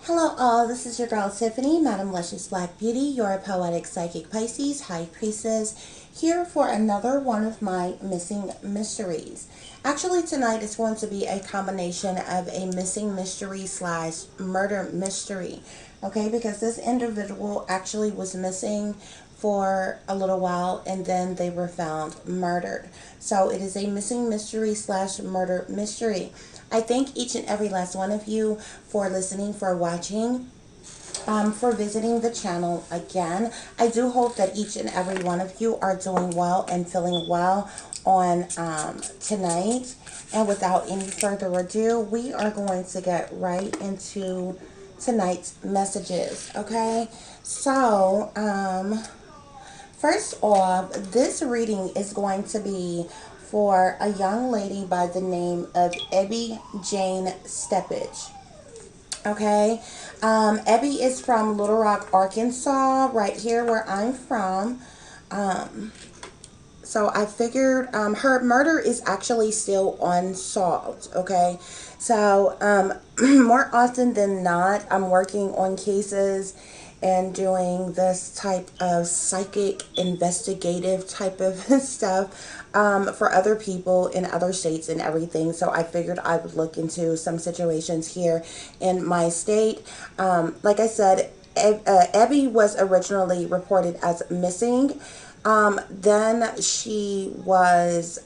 Hello all, this is your girl Tiffany, Madam Luscious Black Beauty, your poetic psychic Pisces, High Priestess, here for another one of my missing mysteries. Actually, tonight is going to be a combination of a missing mystery slash murder mystery. Okay, because this individual actually was missing for a little while and then they were found murdered. So it is a missing mystery slash murder mystery. I thank each and every last one of you for listening, for watching, for visiting the channel again. I do hope that each and every one of you are doing well and feeling well on tonight. And without any further ado, we are going to get right into tonight's messages. Okay, so first off, this reading is going to be for a young lady by the name of Ebby Jane Steppach. Okay, Ebby is from Little Rock, Arkansas, right here where I'm from. So I figured her murder is actually still unsolved. Okay, so more often than not, I'm working on cases and doing this type of psychic investigative type of stuff for other people in other states and everything. So I figured I would look into some situations here in my state. Like I said, Ebby was originally reported as missing. Then she was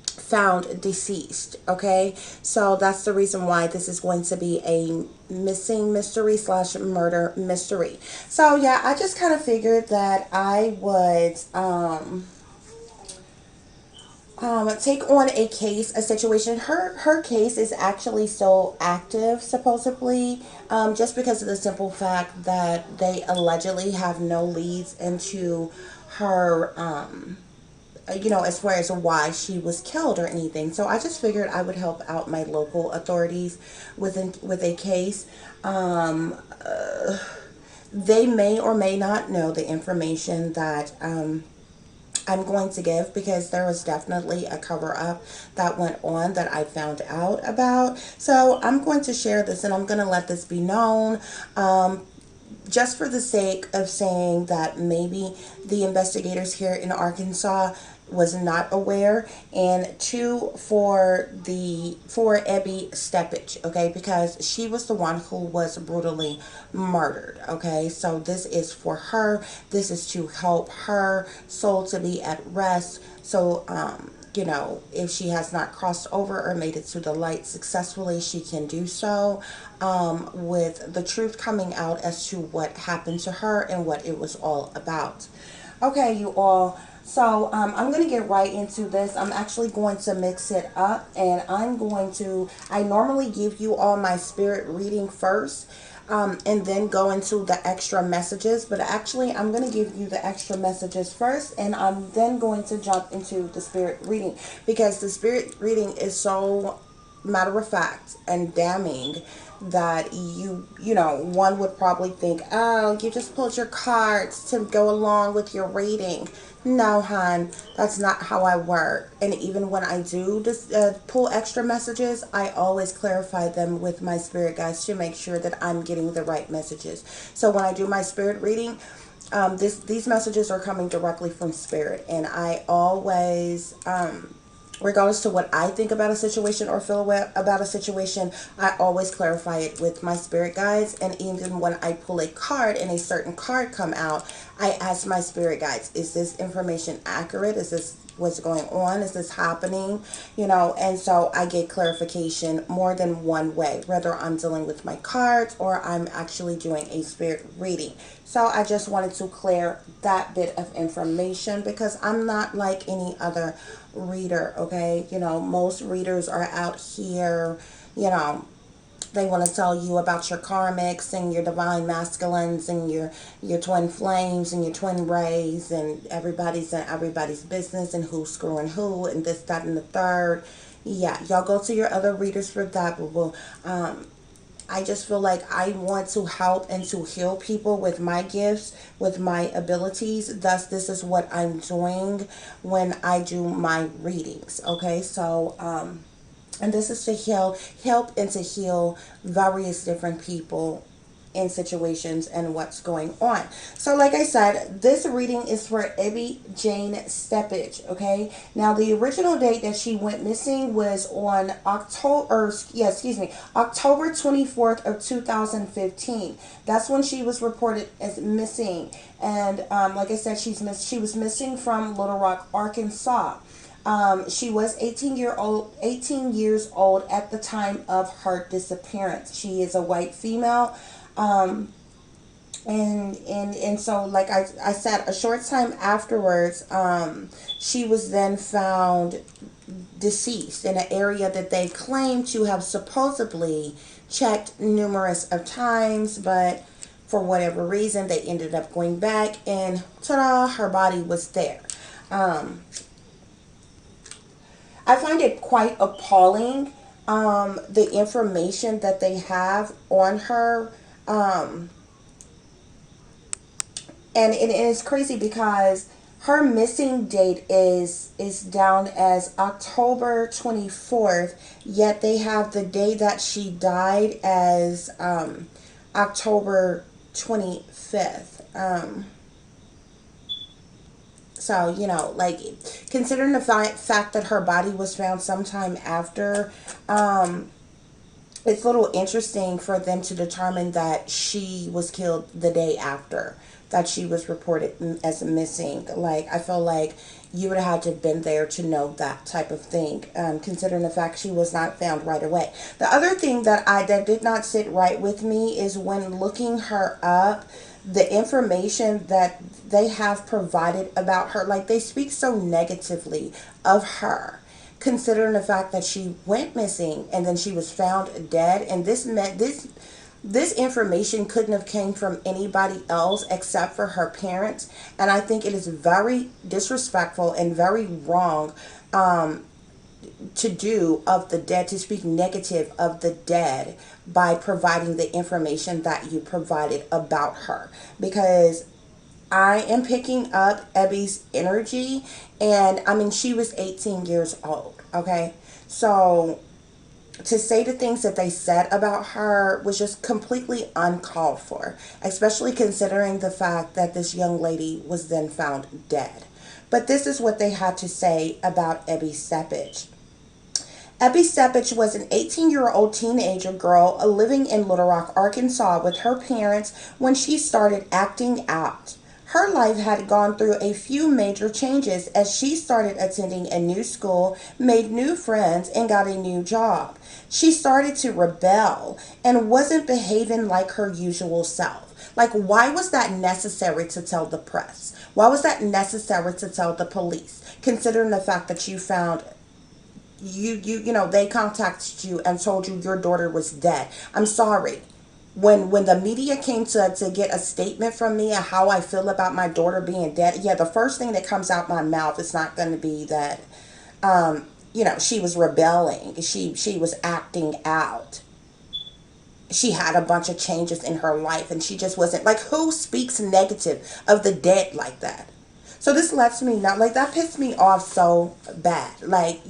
found deceased. Okay, so that's the reason why this is going to be a missing mystery slash murder mystery. So yeah, I just kind of figured that I would take on a case, a situation. Her case is actually still active, supposedly, just because of the simple fact that they allegedly have no leads into her, as far as why she was killed or anything. So I just figured I would help out my local authorities with a case. They may or may not know the information that I'm going to give, because there was definitely a cover up that went on that I found out about. So I'm going to share this and I'm going to let this be known. Just for the sake of saying that maybe the investigators here in Arkansas was not aware, and two, for Ebby Steppach, okay, because she was the one who was brutally murdered. Okay, so this is for her. This is to help her soul to be at rest. So if she has not crossed over or made it to the light successfully, she can do so, with the truth coming out as to what happened to her and what it was all about. Okay, you all. So I'm going to get right into this. I'm actually going to mix it up, and I normally give you all my spirit reading first, and then go into the extra messages. But actually, I'm going to give you the extra messages first, and I'm then going to jump into the spirit reading, because the spirit reading is so matter of fact and damning that one would probably think, oh, you just pulled your cards to go along with your reading. No, hon, that's not how I work. And even when I do just pull extra messages, I always clarify them with my spirit guides to make sure that I'm getting the right messages. So when I do my spirit reading, these messages are coming directly from spirit, and I always regardless to what I think about a situation or feel about a situation, I always clarify it with my spirit guides. And even when I pull a card and a certain card come out, I ask my spirit guides, is this information accurate? Is this what's going on? Is this happening? And so I get clarification more than one way, whether I'm dealing with my cards or I'm actually doing a spirit reading. So I just wanted to clear that bit of information, because I'm not like any other reader. Okay, most readers are out here, they want to tell you about your karmics and your divine masculines and your twin flames and your twin rays, and everybody's in everybody's business and who's screwing who and this, that, and the third. Yeah, y'all go to your other readers for that. But I just feel like I want to help and to heal people with my gifts, with my abilities. Thus, this is what I'm doing when I do my readings. Okay, so And this is to help and to heal various different people in situations and what's going on. So like I said, this reading is for Ebby Jane Steppach, okay? Now the original date that she went missing was on October 24th of 2015. That's when she was reported as missing. And like I said, she was missing from Little Rock, Arkansas. She was 18 years old at the time of her disappearance. She is a white female. Um, and so like I said, a short time afterwards, she was then found deceased in an area that they claim to have supposedly checked numerous of times, but for whatever reason they ended up going back and ta-da, her body was there. um, I find it quite appalling, the information that they have on her. Um, and it is crazy because her missing date is down as October 24th, yet they have the day that she died as October 25th. So, like, considering the fact that her body was found sometime after, um, it's a little interesting for them to determine that she was killed the day after that she was reported as missing. Like, I feel like you would have had to have been there to know that type of thing, considering the fact she was not found right away. The other thing that did not sit right with me is when looking her up, the information that they have provided about her, like they speak so negatively of her, considering the fact that she went missing and then she was found dead. And this information couldn't have came from anybody else except for her parents. And I think it is very disrespectful and very wrong, to do of the dead, to speak negative of the dead by providing the information that you provided about her. Because I am picking up Ebby's energy, and I mean, she was 18 years old, okay? So to say the things that they said about her was just completely uncalled for, especially considering the fact that this young lady was then found dead. But this is what they had to say about Ebby Steppach. Ebby Steppach was an 18-year-old teenager girl living in Little Rock, Arkansas with her parents when she started acting out. Her life had gone through a few major changes as she started attending a new school, made new friends, and got a new job. She started to rebel and wasn't behaving like her usual self. Like, why was that necessary to tell the press? Why was that necessary to tell the police? Considering the fact that you found they contacted you and told you your daughter was dead. I'm sorry. When the media came to get a statement from me of how I feel about my daughter being dead, yeah, the first thing that comes out my mouth is not going to be that, she was rebelling. She was acting out. She had a bunch of changes in her life, and she just wasn't, like, who speaks negative of the dead like that? So this lets me know, like, that pissed me off so bad. Like,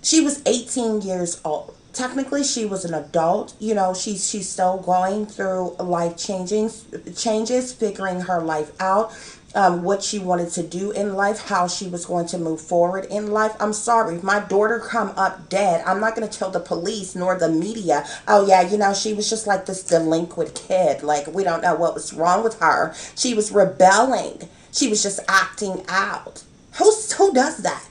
she was 18 years old. Technically, she was an adult. She's still going through life changes, figuring her life out, what she wanted to do in life, how she was going to move forward in life. I'm sorry, if my daughter come up dead, I'm not going to tell the police nor the media, oh yeah, she was just like this delinquent kid. Like, we don't know what was wrong with her. She was rebelling. She was just acting out. Who does that?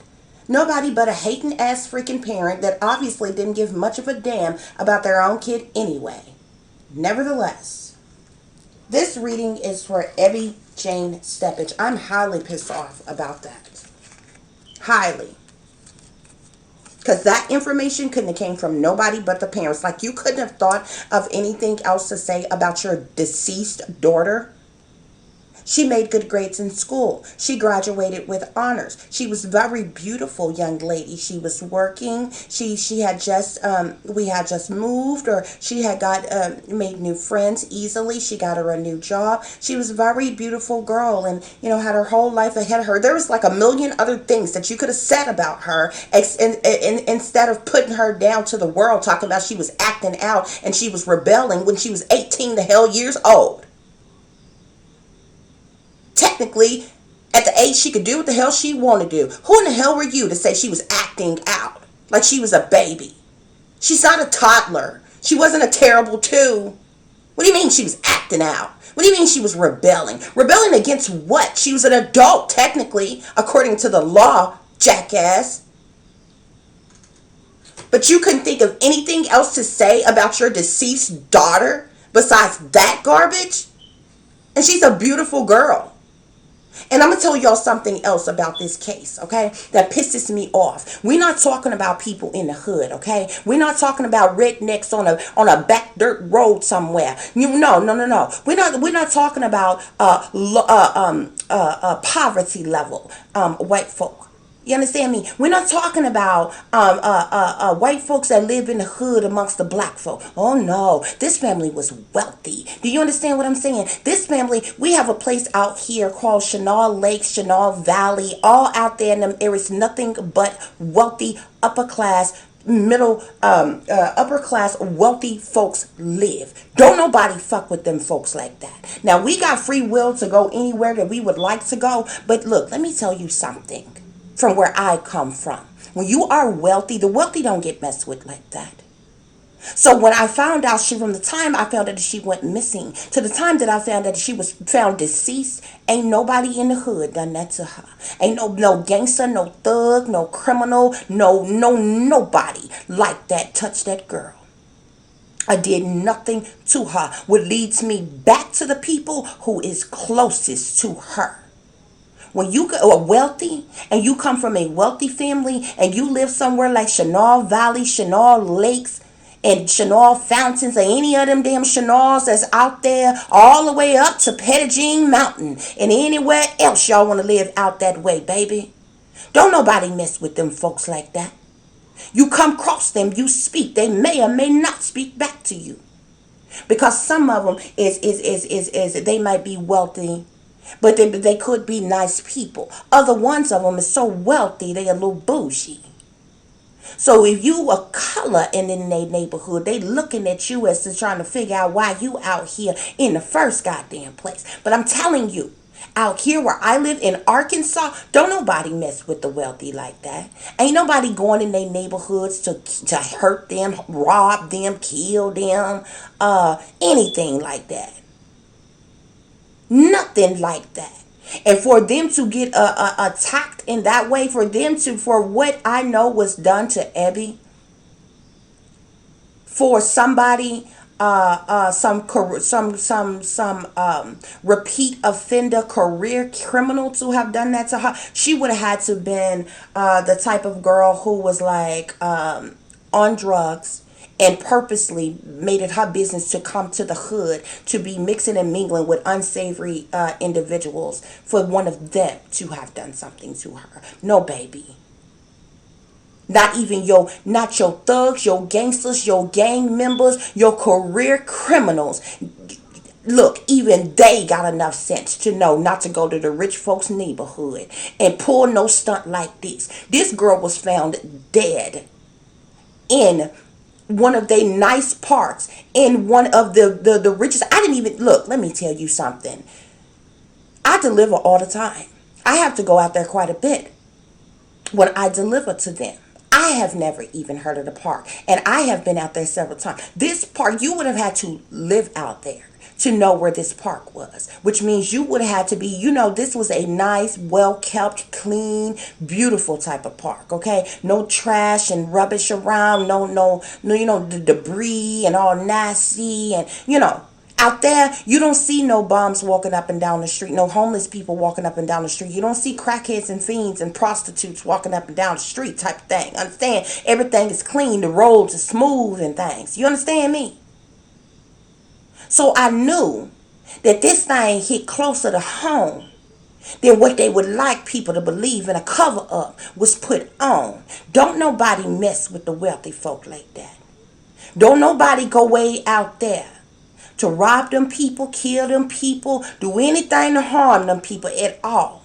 Nobody but a hating ass freaking parent that obviously didn't give much of a damn about their own kid anyway. Nevertheless, this reading is for Ebby Jane Steppach. I'm highly pissed off about that. Highly. Because that information couldn't have came from nobody but the parents. Like, you couldn't have thought of anything else to say about your deceased daughter. She made good grades in school. She graduated with honors. She was a very beautiful young lady. She was working. She had just we had just moved, or she had got made new friends easily. She got her a new job. She was a very beautiful girl, and had her whole life ahead of her. There was like a million other things that you could have said about her, instead of putting her down to the world, talking about she was acting out and she was rebelling when she was 18 the hell years old. Technically, at the age she could do what the hell she wanted to do. Who in the hell were you to say she was acting out like she was a baby? She's not a toddler. She wasn't a terrible two. What do you mean she was acting out? What do you mean she was rebelling? Rebelling against what? She was an adult, technically, according to the law, jackass. But you couldn't think of anything else to say about your deceased daughter besides that garbage? And she's a beautiful girl. And I'm going to tell y'all something else about this case, okay, that pisses me off. We're not talking about people in the hood, okay? We're not talking about rednecks on a back dirt road somewhere. No. We're not talking about poverty level white folk. You understand me? We're not talking about white folks that live in the hood amongst the black folk. Oh no, this family was wealthy. Do you understand what I'm saying? This family, we have a place out here called CHENAL Lakes, CHENAL Valley, all out there in them areas, nothing but wealthy, upper class, middle, upper class, wealthy folks live. Don't nobody fuck with them folks like that. Now, we got free will to go anywhere that we would like to go, but look, let me tell you something. From where I come from, when you are wealthy, the wealthy don't get messed with like that. So when I found out, from the time I found out that she went missing to the time that I found out that she was found deceased, ain't nobody in the hood done that to her. Ain't no gangster, no thug, no criminal, nobody like that touched that girl. I did nothing to her, which leads me back to the people who is closest to her. When you are wealthy and you come from a wealthy family and you live somewhere like CHENAL Valley, CHENAL Lakes, and CHENAL Fountains, or any of them damn CHENALs that's out there, all the way up to Pettigene Mountain and anywhere else y'all want to live out that way, baby. Don't nobody mess with them folks like that. You come across them, you speak. They may or may not speak back to you. Because some of them they might be wealthy, but they could be nice people. Other ones of them is so wealthy, they a little bougie. So if you a color in their neighborhood, they looking at you as to trying to figure out why you out here in the first goddamn place. But I'm telling you, out here where I live in Arkansas, don't nobody mess with the wealthy like that. Ain't nobody going in their neighborhoods to hurt them, rob them, kill them, anything like that. Nothing like that. And for them to get attacked in that way, for what I know was done to Ebby, for somebody, some repeat offender career criminal to have done that to her, she would have had to been the type of girl who was like on drugs and purposely made it her business to come to the hood to be mixing and mingling with unsavory individuals for one of them to have done something to her. No, baby. Not your thugs, your gangsters, your gang members, your career criminals. Look, even they got enough sense to know not to go to the rich folks' neighborhood and pull no stunt like this. This girl was found dead in one of their nice parts, in one of the richest. I didn't even look. Let me tell you something. I deliver all the time. I have to go out there quite a bit when I deliver to them. I have never even heard of the park, and I have been out there several times. This park, you would have had to live out there to know where this park was, which means you would have had to be, this was a nice, well-kept, clean, beautiful type of park, okay? No trash and rubbish around, no, the debris and all nasty, and, out there, you don't see no bums walking up and down the street, no homeless people walking up and down the street. You don't see crackheads and fiends and prostitutes walking up and down the street type of thing. Understand? Everything is clean. The roads are smooth and things. You understand me? So I knew that this thing hit closer to home than what they would like people to believe, and a cover up was put on. Don't nobody mess with the wealthy folk like that. Don't nobody go way out there to rob them people, kill them people, do anything to harm them people at all.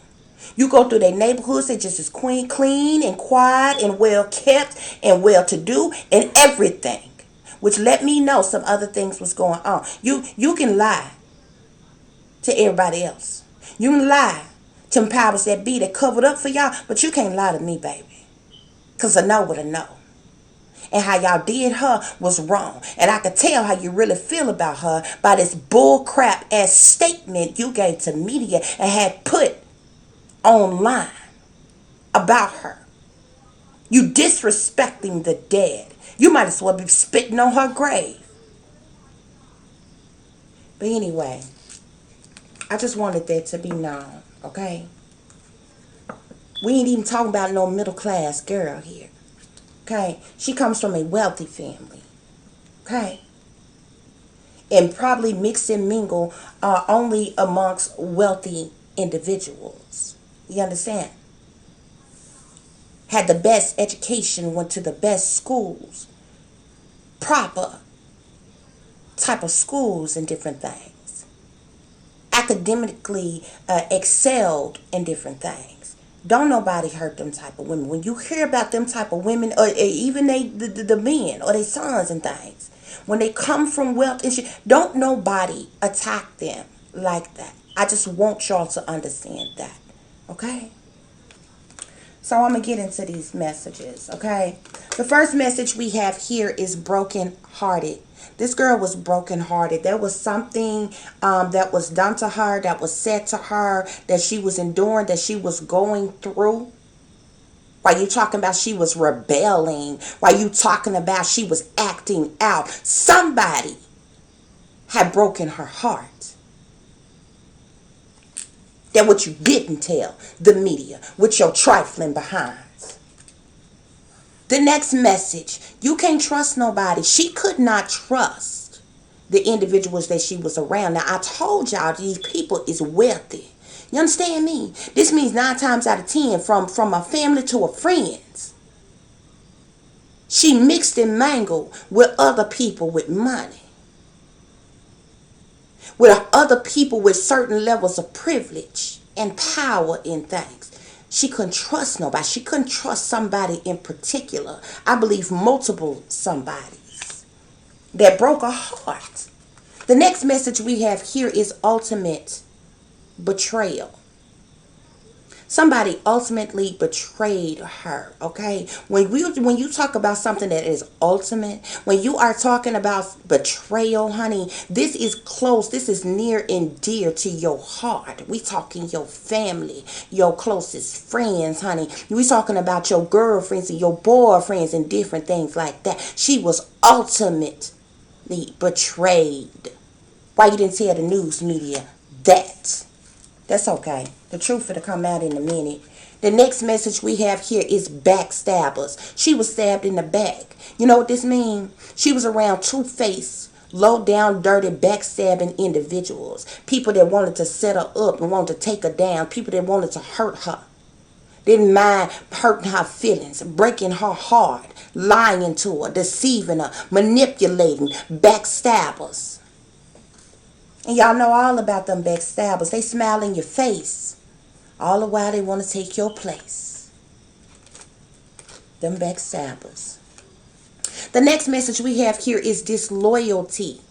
You go through their neighborhoods, they just as clean and quiet and well kept and well to do and everything. Which let me know some other things was going on. You can lie to everybody else. You can lie to them powers that be that covered up for y'all, but you can't lie to me, baby. Cause I know what I know. And how y'all did her was wrong. And I could tell how you really feel about her by this bull crap ass statement you gave to media and had put online about her. You disrespecting the dead. You might as well be spitting on her grave. But anyway, I just wanted that to be known, okay? We ain't even talking about no middle class girl here. Okay? She comes from a wealthy family. Okay? And probably mix and mingle only amongst wealthy individuals. You understand? Had the best education, went to the best schools, proper type of schools and different things. Academically excelled in different things. Don't nobody hurt them type of women. When you hear about them type of women, or even the men or their sons and things, when they come from wealth and shit, don't nobody attack them like that. I just want y'all to understand that. Okay? So I'm going to get into these messages, okay? The first message we have here is broken hearted. This girl was broken hearted. There was something that was done to her, that was said to her, that she was enduring, that she was going through. While you talking about she was rebelling, while you talking about she was acting out, somebody had broken her heart. That what you didn't tell the media with your trifling behinds. The next message, you can't trust nobody. She could not trust the individuals that she was around. Now, I told y'all these people is wealthy. You understand me? This means 9 times out of 10, from a family to a friends. She mixed and mangled with other people with money. With other people with certain levels of privilege and power in things. She couldn't trust nobody. She couldn't trust somebody in particular. I believe multiple somebodies that broke her heart. The next message we have here is ultimate betrayal. Somebody ultimately betrayed her, okay? When you talk about something that is ultimate, when you are talking about betrayal, honey, this is close. This is near and dear to your heart. We talking your family, your closest friends, honey. We talking about your girlfriends and your boyfriends and different things like that. She was ultimately betrayed. Why you didn't tell the news media that? That's okay. The truth will come out in a minute. The next message we have here is backstabbers. She was stabbed in the back. You know what this means? She was around two-faced, low-down, dirty, backstabbing individuals. People that wanted to set her up and wanted to take her down. People that wanted to hurt her. Didn't mind hurting her feelings, breaking her heart, lying to her, deceiving her, manipulating, backstabbers. And y'all know all about them backstabbers. They smile in your face. All the while they want to take your place. Them backstabbers. The next message we have here is disloyalty.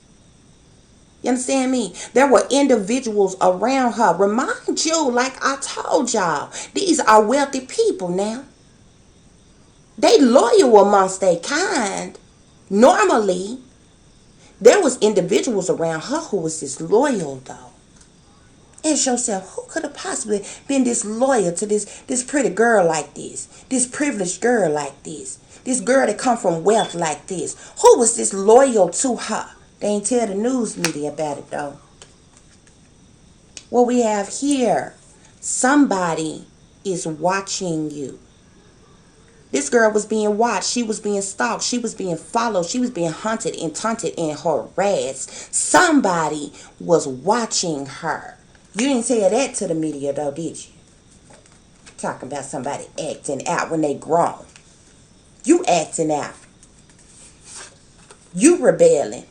You understand me? There were individuals around her. Remind you, like I told y'all, these are wealthy people now. They loyal amongst their kind. Normally, there was individuals around her who was disloyal though. Ask yourself, who could have possibly been disloyal to this pretty girl like this privileged girl like this girl that come from wealth like this? Who was disloyal to her? They ain't tell the news media about it though. What we have here, somebody is watching you. This girl was being watched. She was being stalked. She was being followed. She was being hunted and taunted and harassed. Somebody was watching her. You didn't tell that to the media though, did you? Talking about somebody acting out when they grown. You acting out. You rebelling.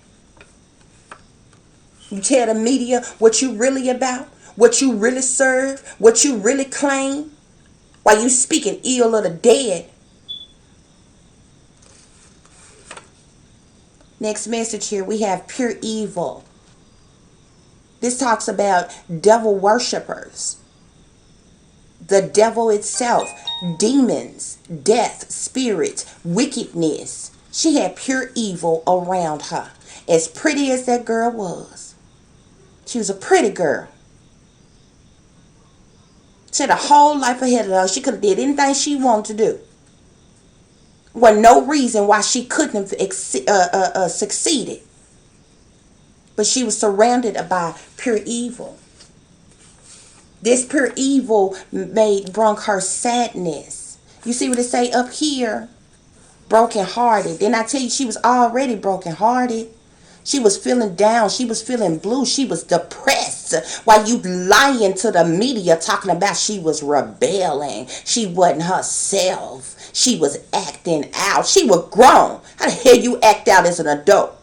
You tell the media what you really about, what you really serve, what you really claim, while you speaking ill of the dead. Next message here, we have pure evil. This talks about devil worshippers, the devil itself, demons, death, spirits, wickedness. She had pure evil around her. As pretty as that girl was, she was a pretty girl. She had a whole life ahead of her. She could have did anything she wanted to do. Was no reason why she couldn't have succeeded. But she was surrounded by pure evil. This pure evil brought her sadness. You see what it say up here? Brokenhearted. Didn't I tell you she was already brokenhearted? She was feeling down. She was feeling blue. She was depressed. While you lying to the media talking about she was rebelling. She wasn't herself. She was acting out. She was grown. How the hell you act out as an adult?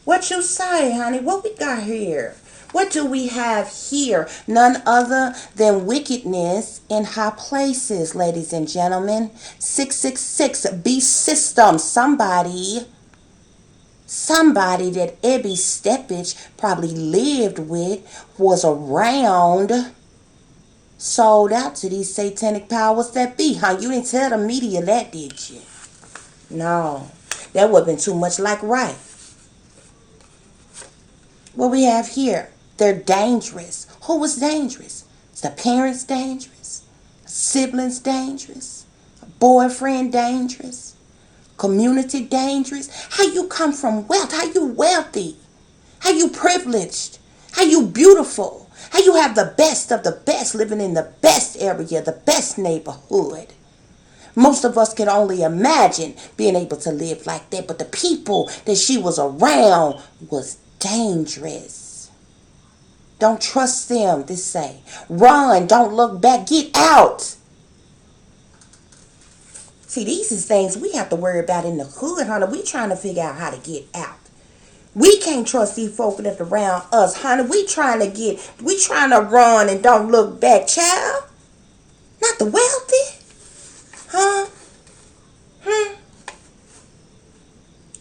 What you say, honey? What we got here? What do we have here? None other than wickedness in high places, ladies and gentlemen. 666, beast system. Somebody that Ebby Steppach probably lived with, was around, sold out to these satanic powers that be. Huh? You didn't tell the media that, did you? No. That would have been too much like right. What we have here, they're dangerous. Who was dangerous? Is the parents dangerous? Siblings dangerous? Boyfriend dangerous? Community dangerous? How you come from wealth? How you wealthy? How you privileged? How you beautiful? How you have the best of the best, living in the best area, the best neighborhood? Most of us can only imagine being able to live like that, but the people that she was around was dangerous. Don't trust them, this say. Run, don't look back, get out. See, these is things we have to worry about in the hood, honey. We trying to figure out how to get out. We can't trust these folk that's around us, honey. We trying to run and don't look back, child. Not the wealthy. Huh?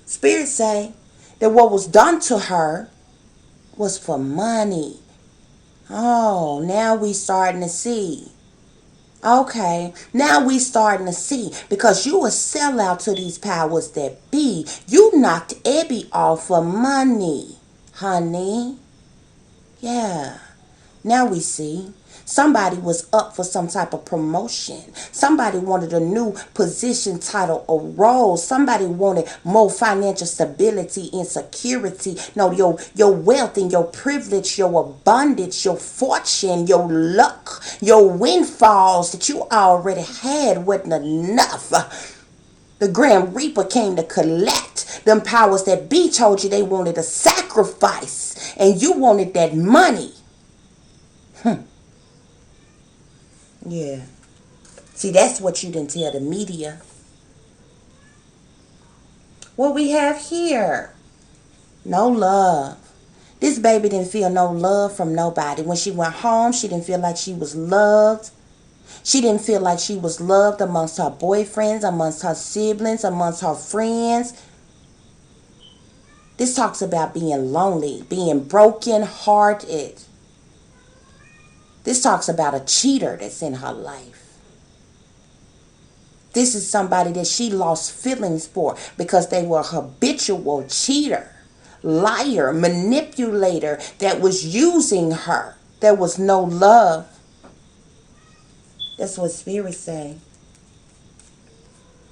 Spirit say that what was done to her was for money. Oh, now we starting to see. Okay, now we starting to see, because you a sell out to these powers that be. You knocked Ebby off for money, honey. Yeah, now we see. Somebody was up for some type of promotion. Somebody wanted a new position, title, or role. Somebody wanted more financial stability and security. No, your wealth and your privilege, your abundance, your fortune, your luck, your windfalls that you already had wasn't enough. The Grand Reaper came to collect. Them powers that be told you they wanted a sacrifice, and you wanted that money. Yeah. See, that's what you didn't tell the media. What we have here? No love. This baby didn't feel no love from nobody. When she went home, she didn't feel like she was loved. She didn't feel like she was loved amongst her boyfriends, amongst her siblings, amongst her friends. This talks about being lonely, being broken-hearted. This talks about a cheater that's in her life. This is somebody that she lost feelings for because they were a habitual cheater, liar, manipulator that was using her. There was no love. That's what spirits say.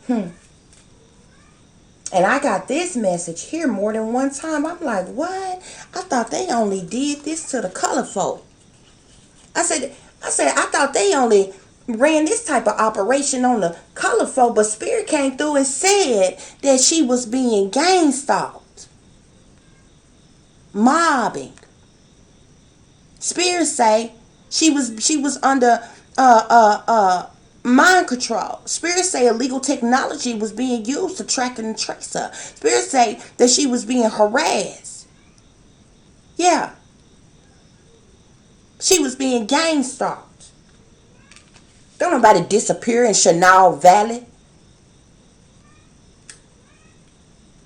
And I got this message here more than one time. I'm like, what? I thought they only did this to the color folk. I thought they only ran this type of operation on the color folk, but Spirit came through and said that she was being gang stalked, mobbing. Spirit say she was under mind control. Spirit say illegal technology was being used to track and trace her. Spirit say that she was being harassed. Yeah, she was being gang stalked. Don't nobody disappear in CHENAL Valley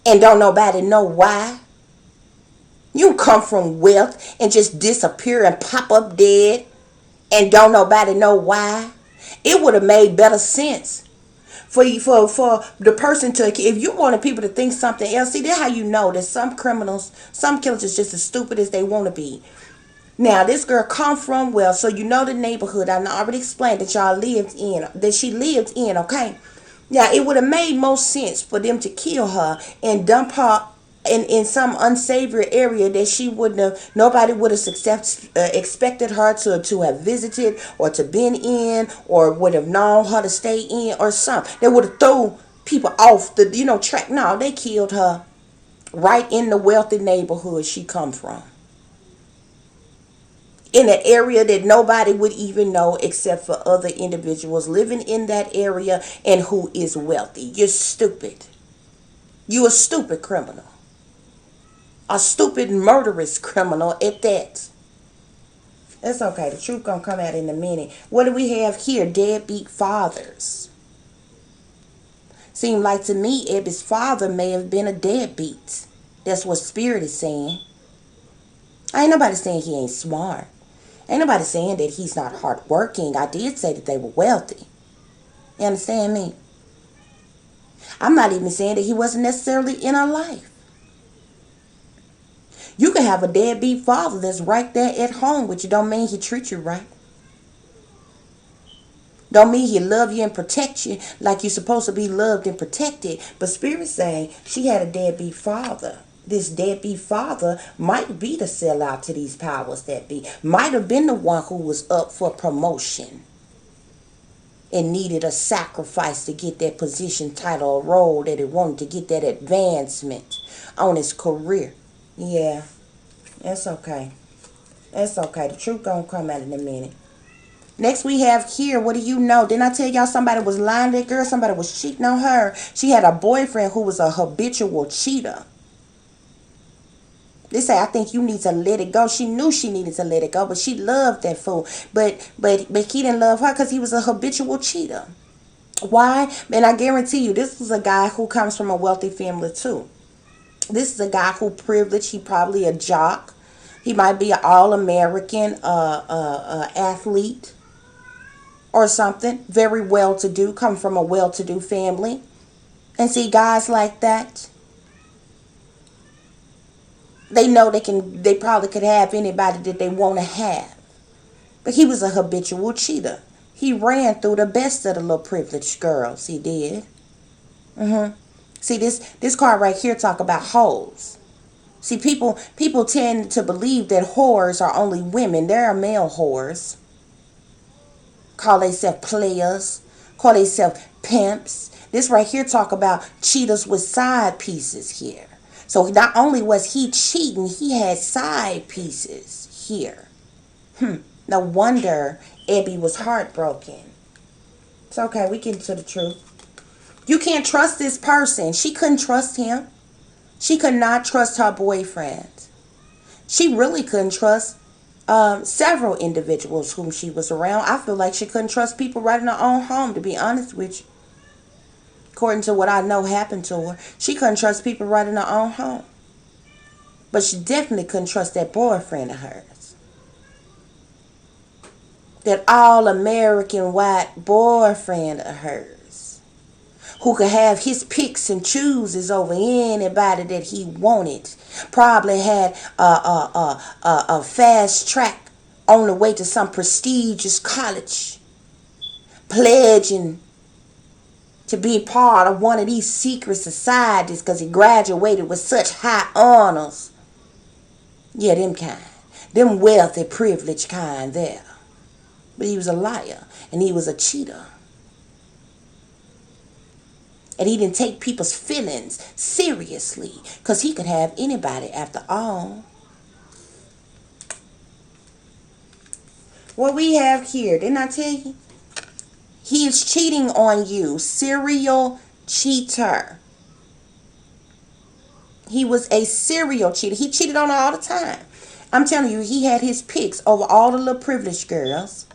and don't nobody know why. You come from wealth and just disappear and pop up dead and don't nobody know why. It would have made better sense for you, for the person to, if you wanted people to think something else. See, that's how you know that some criminals, some killers is just as stupid as they want to be. Now, this girl come from well, so you know the neighborhood. I already explained that y'all lived in, that she lived in, okay? Now, it would have made most sense for them to kill her and dump her in some unsavory area that she wouldn't have, nobody would have expected her to have visited or to been in, or would have known her to stay in or something. They would have thrown people off the, track. No, they killed her right in the wealthy neighborhood she come from, in an area that nobody would even know except for other individuals living in that area and who is wealthy. You're stupid. You're a stupid criminal. A stupid murderous criminal at that. It's okay. The truth gonna come out in a minute. What do we have here? Deadbeat fathers. Seemed like to me Ebby's father may have been a deadbeat. That's what Spirit is saying. Ain't nobody saying he ain't smart. Ain't nobody saying that he's not hardworking. I did say that they were wealthy. You understand me? I'm not even saying that he wasn't necessarily in her life. You can have a deadbeat father that's right there at home with you. Don't mean he treat you right. Don't mean he love you and protect you like you're supposed to be loved and protected. But Spirit saying she had a deadbeat father. This deadbeat father might be the sellout to these powers that be. Might have been the one who was up for promotion and needed a sacrifice to get that position, title, or role that it wanted, to get that advancement on his career. Yeah, that's okay. That's okay. The truth gonna come out in a minute. Next we have here, what do you know? Didn't I tell y'all somebody was lying to that girl? Somebody was cheating on her. She had a boyfriend who was a habitual cheater. They say, I think you need to let it go. She knew she needed to let it go, but she loved that fool. But he didn't love her because he was a habitual cheater. Why? And I guarantee you, this was a guy who comes from a wealthy family too. This is a guy who privileged. He probably a jock. He might be an all-American athlete or something. Very well-to-do. Come from a well-to-do family. And see, guys like that, they know they probably could have anybody that they want to have. But he was a habitual cheater. He ran through the best of the little privileged girls. He did. See, this card right here talk about hoes. See, people tend to believe that whores are only women. There are male whores. Call themselves players. Call themselves pimps. This right here talk about cheaters with side pieces here. So not only was he cheating, he had side pieces here. No wonder Ebby was heartbroken. It's okay, we get to the truth. You can't trust this person. She couldn't trust him. She could not trust her boyfriend. She really couldn't trust several individuals whom she was around. I feel like she couldn't trust people right in her own home, to be honest with you. According to what I know happened to her, she couldn't trust people right in her own home. But she definitely couldn't trust that boyfriend of hers. That all-American white boyfriend of hers. Who could have his picks and chooses over anybody that he wanted. Probably had a fast track on the way to some prestigious college. Pledging to be part of one of these secret societies because he graduated with such high honors. Yeah, them kind. Them wealthy, privileged kind there. But he was a liar and he was a cheater. And he didn't take people's feelings seriously because he could have anybody after all. What we have here, didn't I tell you? He is cheating on you. Serial cheater. He was a serial cheater. He cheated on her all the time. I'm telling you, he had his picks over all the little privileged girls.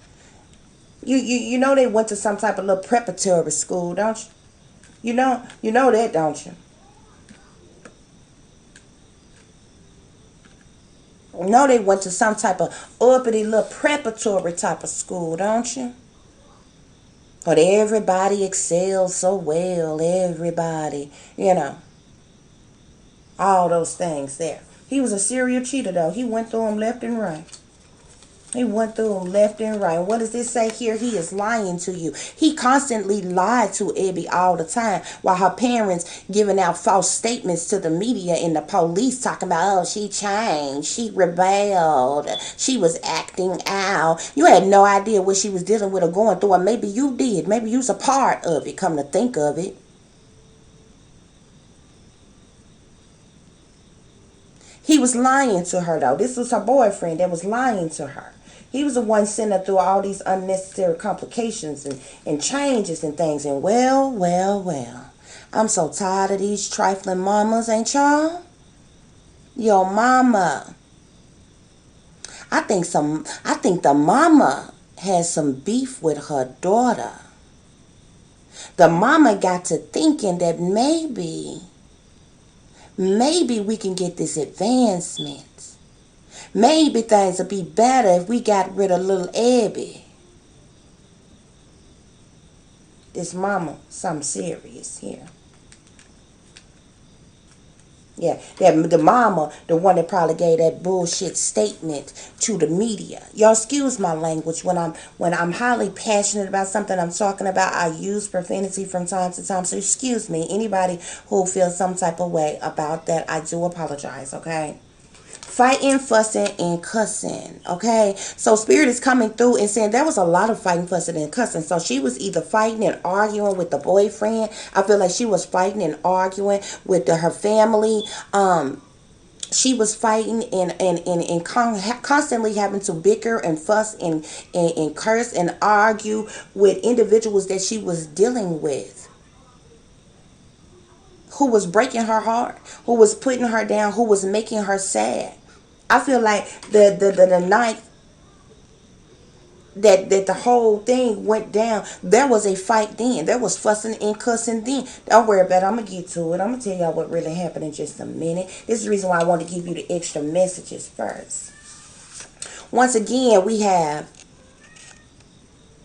You know they went to some type of little preparatory school, don't you? You know that, don't you? No, they went to some type of uppity little preparatory type of school, don't you? But everybody excels so well. Everybody, all those things there. He was a serial cheater, though. He went through them left and right. He went through them left and right. What does this say here? He is lying to you. He constantly lied to Ebby all the time while her parents giving out false statements to the media and the police talking about, oh, she changed. She rebelled. She was acting out. You had no idea what she was dealing with or going through. Or maybe you did. Maybe you was a part of it, come to think of it. He was lying to her, though. This was her boyfriend that was lying to her. He was the one sending her through all these unnecessary complications and changes and things. And well. I'm so tired of these trifling mamas, ain't y'all? Your mama. I think the mama has some beef with her daughter. The mama got to thinking that maybe we can get this advancement. Maybe things would be better if we got rid of little Ebby. This mama, something serious here. Yeah, the mama, the one that probably gave that bullshit statement to the media. Y'all excuse my language when I'm highly passionate about something I'm talking about. I use profanity from time to time. So excuse me, anybody who feels some type of way about that, I do apologize. Okay. Fighting, fussing, and cussing. Okay, so Spirit is coming through and saying there was a lot of fighting, fussing, and cussing. So she was either fighting and arguing with the boyfriend. I feel like she was fighting and arguing with her family. She was fighting and constantly having to bicker and fuss and curse and argue with individuals that she was dealing with, who was breaking her heart, who was putting her down, who was making her sad. I feel like the night that the whole thing went down, there was a fight then. There was fussing and cussing then. Don't worry about it. I'm going to get to it. I'm going to tell y'all what really happened in just a minute. This is the reason why I want to give you the extra messages first. Once again, we have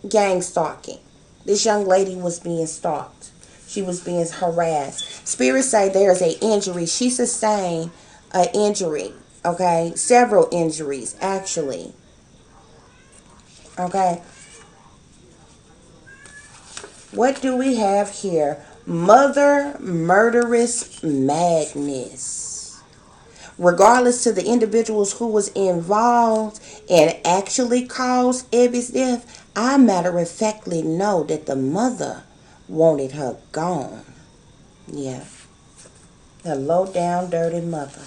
gang stalking. This young lady was being stalked. She was being harassed. Spirits say there's an injury. She sustained an injury. Okay, several injuries actually. Okay, what do we have here? Mother murderous madness. Regardless to the individuals who was involved and actually caused Ebby's death, I matter of factly know that the mother wanted her gone. Yeah, the low down dirty mother.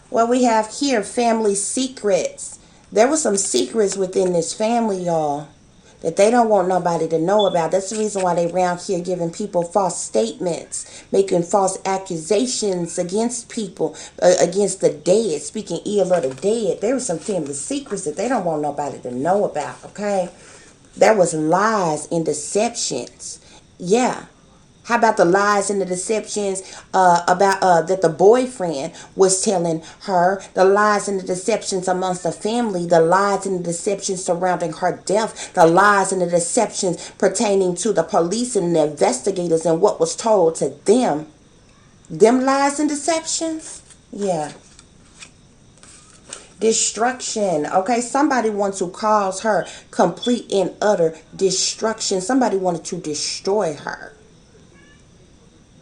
What we have here, family secrets. There were some secrets within this family, y'all, that they don't want nobody to know about. That's the reason why they around here giving people false statements, making false accusations against people, against the dead, speaking ill of the dead. There were some family secrets that they don't want nobody to know about, okay? There was lies and deceptions. Yeah. How about the lies and the deceptions about that the boyfriend was telling her, the lies and the deceptions amongst the family, the lies and the deceptions surrounding her death, the lies and the deceptions pertaining to the police and the investigators and what was told to them. Them lies and deceptions? Yeah. Destruction. Okay, somebody wants to cause her complete and utter destruction. Somebody wanted to destroy her.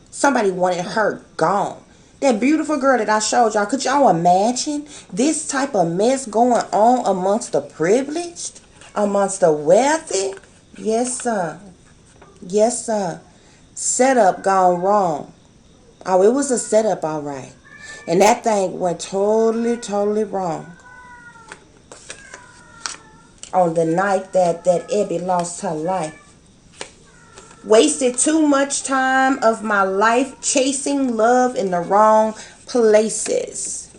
Somebody wanted her gone. That beautiful girl that I showed y'all. Could y'all imagine this type of mess going on amongst the privileged? Amongst the wealthy? Yes, sir. Yes, sir. Setup gone wrong. Oh, it was a setup, all right. And that thing went totally, totally wrong. On the night that Ebby lost her life. Wasted too much time of my life chasing love in the wrong places.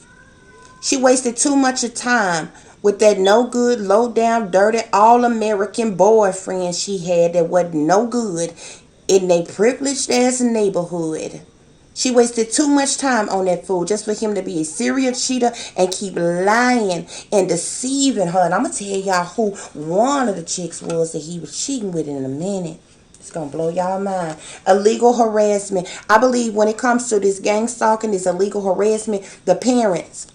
She wasted too much of time with that no good, low down, dirty, all American boyfriend she had that wasn't no good in a privileged ass neighborhood. She wasted too much time on that fool just for him to be a serial cheater and keep lying and deceiving her. And I'm going to tell y'all who one of the chicks was that he was cheating with in a minute. It's gonna blow y'all mind. Illegal harassment. I believe when it comes to this gang stalking, this illegal harassment, the parents,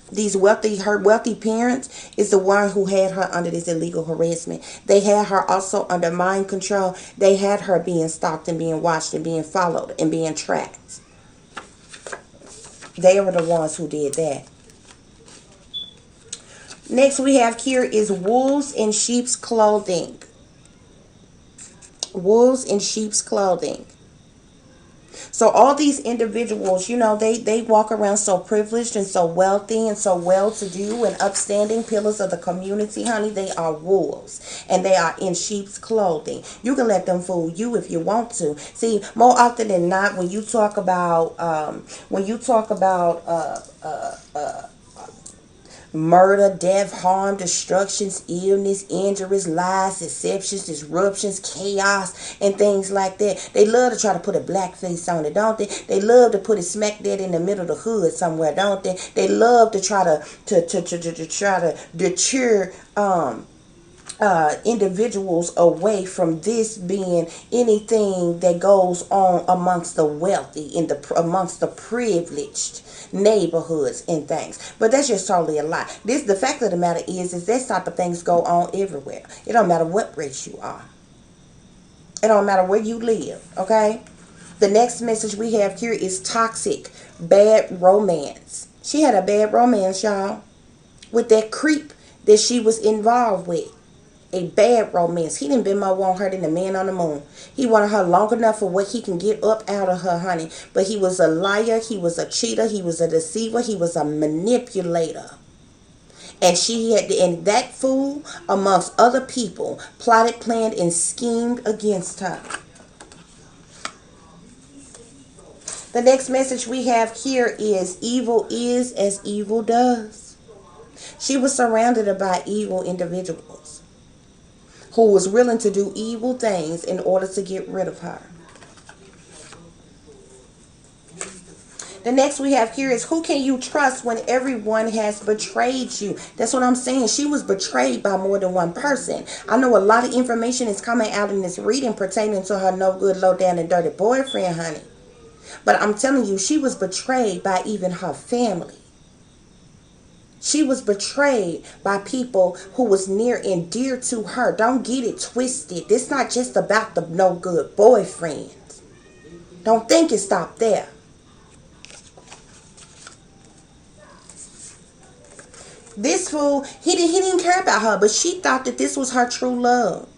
her wealthy parents, is the one who had her under this illegal harassment. They had her also under mind control. They had her being stalked and being watched and being followed and being tracked. They were the ones who did that. Next we have here is wolves in sheep's clothing. Wolves in sheep's clothing. So all these individuals, they walk around so privileged and so wealthy and so well-to-do and upstanding pillars of the community, honey. They are wolves and they are in sheep's clothing. You can let them fool you if you want to. See, more often than not, when you talk about murder, death, harm, destructions, illness, injuries, lies, deceptions, disruptions, chaos, and things like that. They love to try to put a black face on it, don't they? They love to put it smack dead in the middle of the hood somewhere, don't they? They love to try to try to deter individuals away from this being anything that goes on amongst the wealthy amongst the privileged neighborhoods and things. But that's just totally a lie. The fact of the matter is this type of things go on everywhere. It don't matter what race you are. It don't matter where you live. Okay. The next message we have here is toxic, bad romance. She had a bad romance, y'all, with that creep that she was involved with. A bad romance. He didn't been more want her than the man on the moon. He wanted her long enough for what he can get up out of her, honey. But he was a liar. He was a cheater. He was a deceiver. He was a manipulator. And that fool, amongst other people, plotted, planned, and schemed against her. The next message we have here is evil is as evil does. She was surrounded by evil individuals who was willing to do evil things in order to get rid of her. The next we have here is who can you trust when everyone has betrayed you? That's what I'm saying. She was betrayed by more than one person. I know a lot of information is coming out in this reading pertaining to her no good, low down, and dirty boyfriend, honey. But I'm telling you, she was betrayed by even her family. She was betrayed by people who was near and dear to her. Don't get it twisted. It's not just about the no good boyfriend. Don't think it stopped there. This fool, he didn't care about her, but she thought that this was her true love.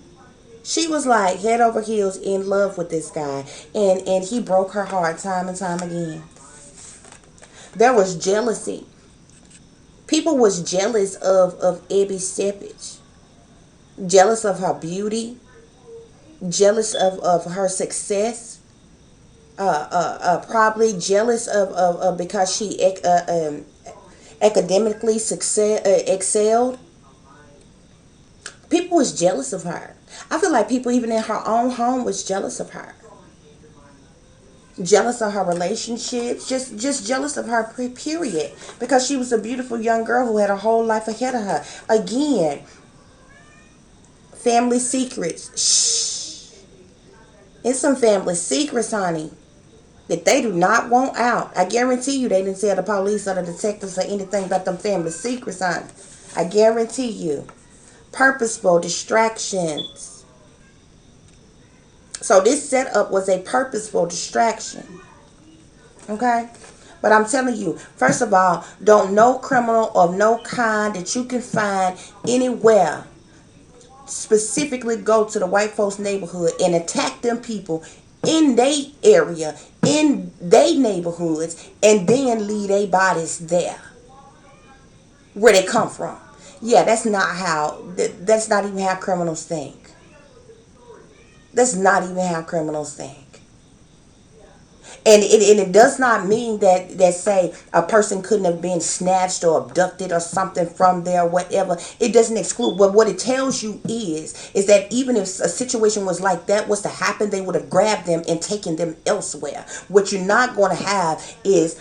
She was like head over heels in love with this guy, and he broke her heart time and time again. There was jealousy. People was jealous of Ebby Steppach. Jealous of her beauty. Jealous of her success. Probably jealous of because she academically excelled. People was jealous of her. I feel like people even in her own home was jealous of her. Jealous of her relationships, just jealous of her period, because she was a beautiful young girl who had a whole life ahead of her. Again, family secrets. Shh. It's some family secrets, honey, that they do not want out. I guarantee you they didn't tell the police or the detectives or anything about them family secrets, honey. I guarantee you. Purposeful distractions. So this setup was a purposeful distraction. Okay? But I'm telling you, first of all, don't no criminal of no kind that you can find anywhere specifically go to the white folks neighborhood and attack them people in their area, in their neighborhoods, and then leave their bodies there where they come from. Yeah, that's not how, that's not even how criminals think. That's not even how criminals think. And it does not mean that say a person couldn't have been snatched or abducted or something from there, whatever. It doesn't exclude. But what it tells you is that even if a situation was like that was to happen, they would have grabbed them and taken them elsewhere. What you're not going to have is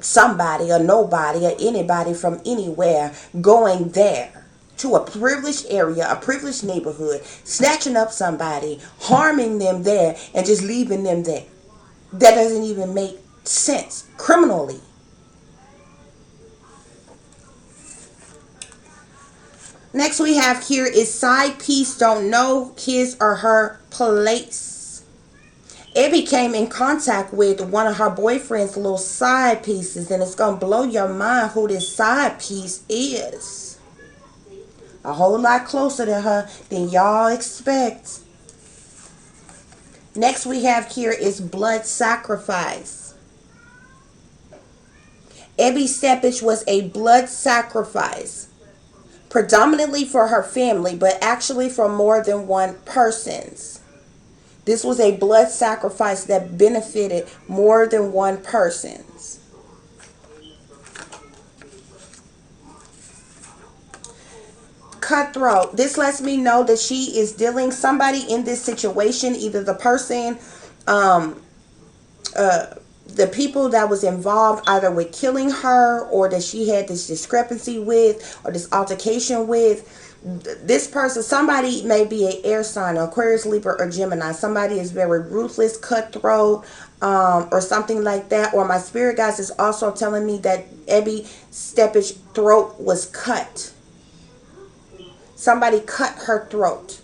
somebody or nobody or anybody from anywhere going there to a privileged area, a privileged neighborhood, snatching up somebody, harming them there, and just leaving them there. That doesn't even make sense criminally. Next we have here is side piece don't know his or her place. Ebby came in contact with one of her boyfriend's little side pieces, and it's going to blow your mind who this side piece is. A whole lot closer to her than y'all expect. Next we have here is blood sacrifice. Ebby Steppach was a blood sacrifice, predominantly for her family, but actually for more than one person's. This was a blood sacrifice that benefited more than one person's. Cutthroat. This lets me know that she is dealing somebody in this situation, either the person, the people that was involved either with killing her, or that she had this discrepancy with, or this altercation with. This person, somebody may be an air sign, Aquarius, Libra, or Gemini. Somebody is very ruthless, cutthroat, or something like that. Or my spirit guides is also telling me that Ebby Steppach's throat was cut. Somebody cut her throat.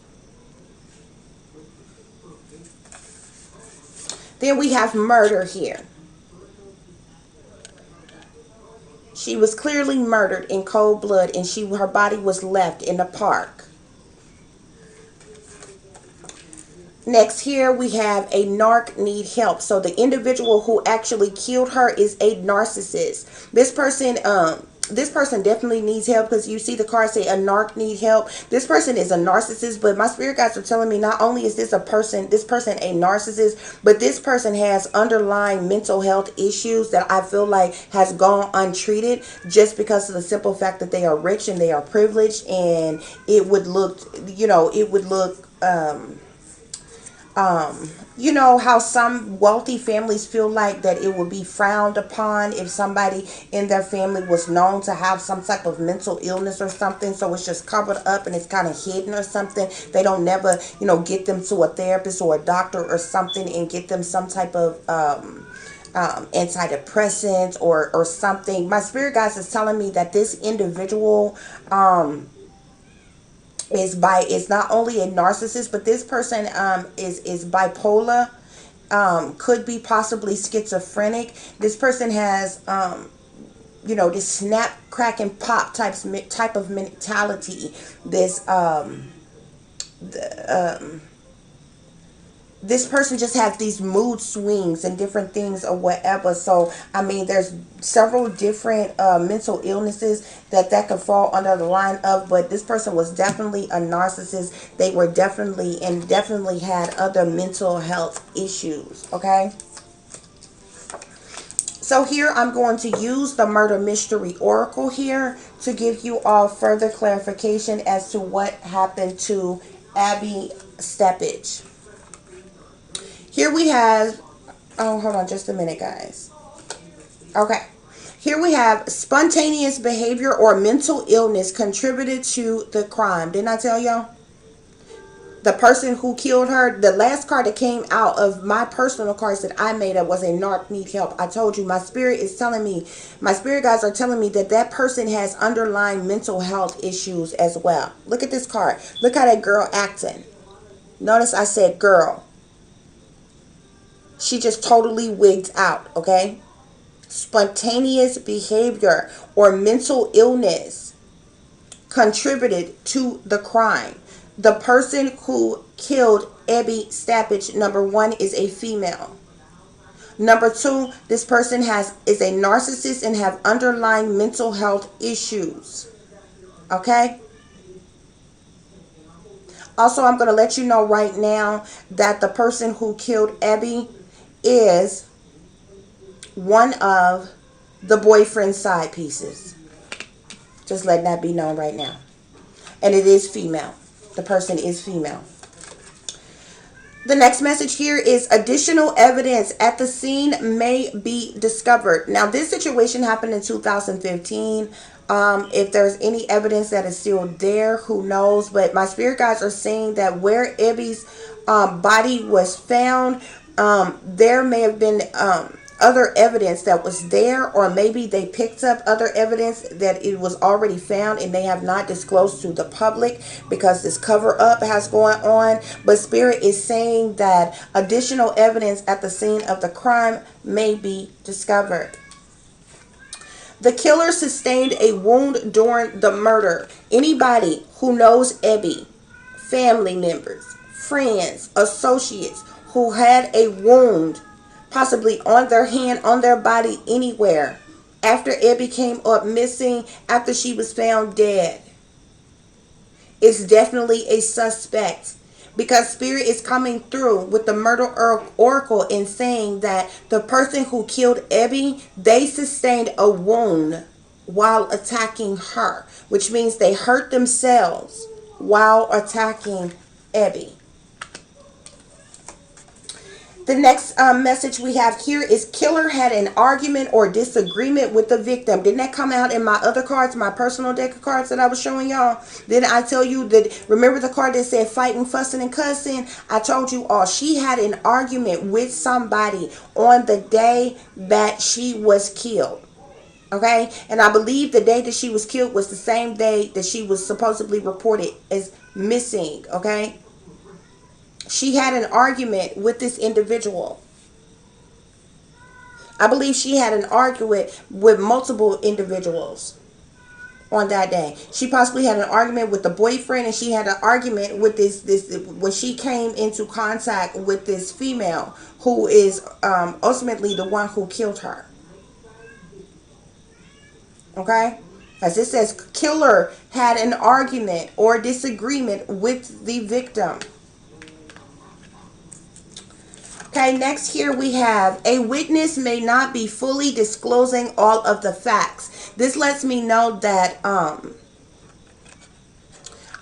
Then we have murder here. She was clearly murdered in cold blood, and her body was left in the park. Next here we have a narc need help. So the individual who actually killed her is a narcissist. This person definitely needs help, because you see the card say a narc need help. This person is a narcissist, but my spirit guides are telling me not only is this person a narcissist, but this person has underlying mental health issues that I feel like has gone untreated, just because of the simple fact that they are rich and they are privileged, and it would look, you know how some wealthy families feel like that it would be frowned upon if somebody in their family was known to have some type of mental illness or something, so it's just covered up and it's kind of hidden or something. They don't never, get them to a therapist or a doctor or something and get them some type of antidepressants or something. My spirit guides is telling me that this individual is not only a narcissist, but this person is bipolar, could be possibly schizophrenic. This person has this snap, crack, and pop type of mentality. This person just has these mood swings and different things or whatever. So, I mean, there's several different mental illnesses that could fall under the line of, but this person was definitely a narcissist. They were definitely had other mental health issues, okay? So here I'm going to use the Murder Mystery Oracle here to give you all further clarification as to what happened to Ebby Steppach. Here we have, hold on just a minute, guys. Okay. Here we have spontaneous behavior or mental illness contributed to the crime. Didn't I tell y'all? The person who killed her, the last card that came out of my personal cards that I made up was a narc need help. I told you, my spirit is telling me, my spirit guides are telling me that person has underlying mental health issues as well. Look at this card. Look how that girl acting. Notice I said girl. She just totally wigged out, okay? Spontaneous behavior or mental illness contributed to the crime. The person who killed Ebby Steppach, number one, is a female. Number two, this person is a narcissist and have underlying mental health issues. Okay? Also, I'm going to let you know right now that the person who killed Ebby is one of the boyfriend's side pieces. Just letting that be known right now. And it is female. The person is female. The next message here is additional evidence at the scene may be discovered. Now, this situation happened in 2015. If there's any evidence that is still there, who knows? But my spirit guides are saying that where Ebby's body was found, there may have been other evidence that was there, or maybe they picked up other evidence that it was already found and they have not disclosed to the public because this cover up has going on. But spirit is saying that additional evidence at the scene of the crime may be discovered. The killer sustained a wound during the murder. Anybody who knows Ebby, family members, friends, associates who had a wound, possibly on their hand, on their body, anywhere, after Ebby came up missing, after she was found dead, is definitely a suspect. Because spirit is coming through with the murder oracle and saying that the person who killed Ebby, they sustained a wound while attacking her, which means they hurt themselves while attacking Ebby. The next message we have here is killer had an argument or disagreement with the victim. Didn't that come out in my other cards, my personal deck of cards that I was showing y'all? Didn't I tell you that, remember the card that said fighting, fussing, and cussing? I told you all she had an argument with somebody on the day that she was killed. Okay? And I believe the day that she was killed was the same day that she was supposedly reported as missing. Okay? She had an argument with this individual. I believe she had an argument with multiple individuals on that day. She possibly had an argument with the boyfriend, and she had an argument with this when she came into contact with this female who is ultimately the one who killed her. Okay? As it says, killer had an argument or disagreement with the victim. Okay, next here we have a witness may not be fully disclosing all of the facts. This lets me know that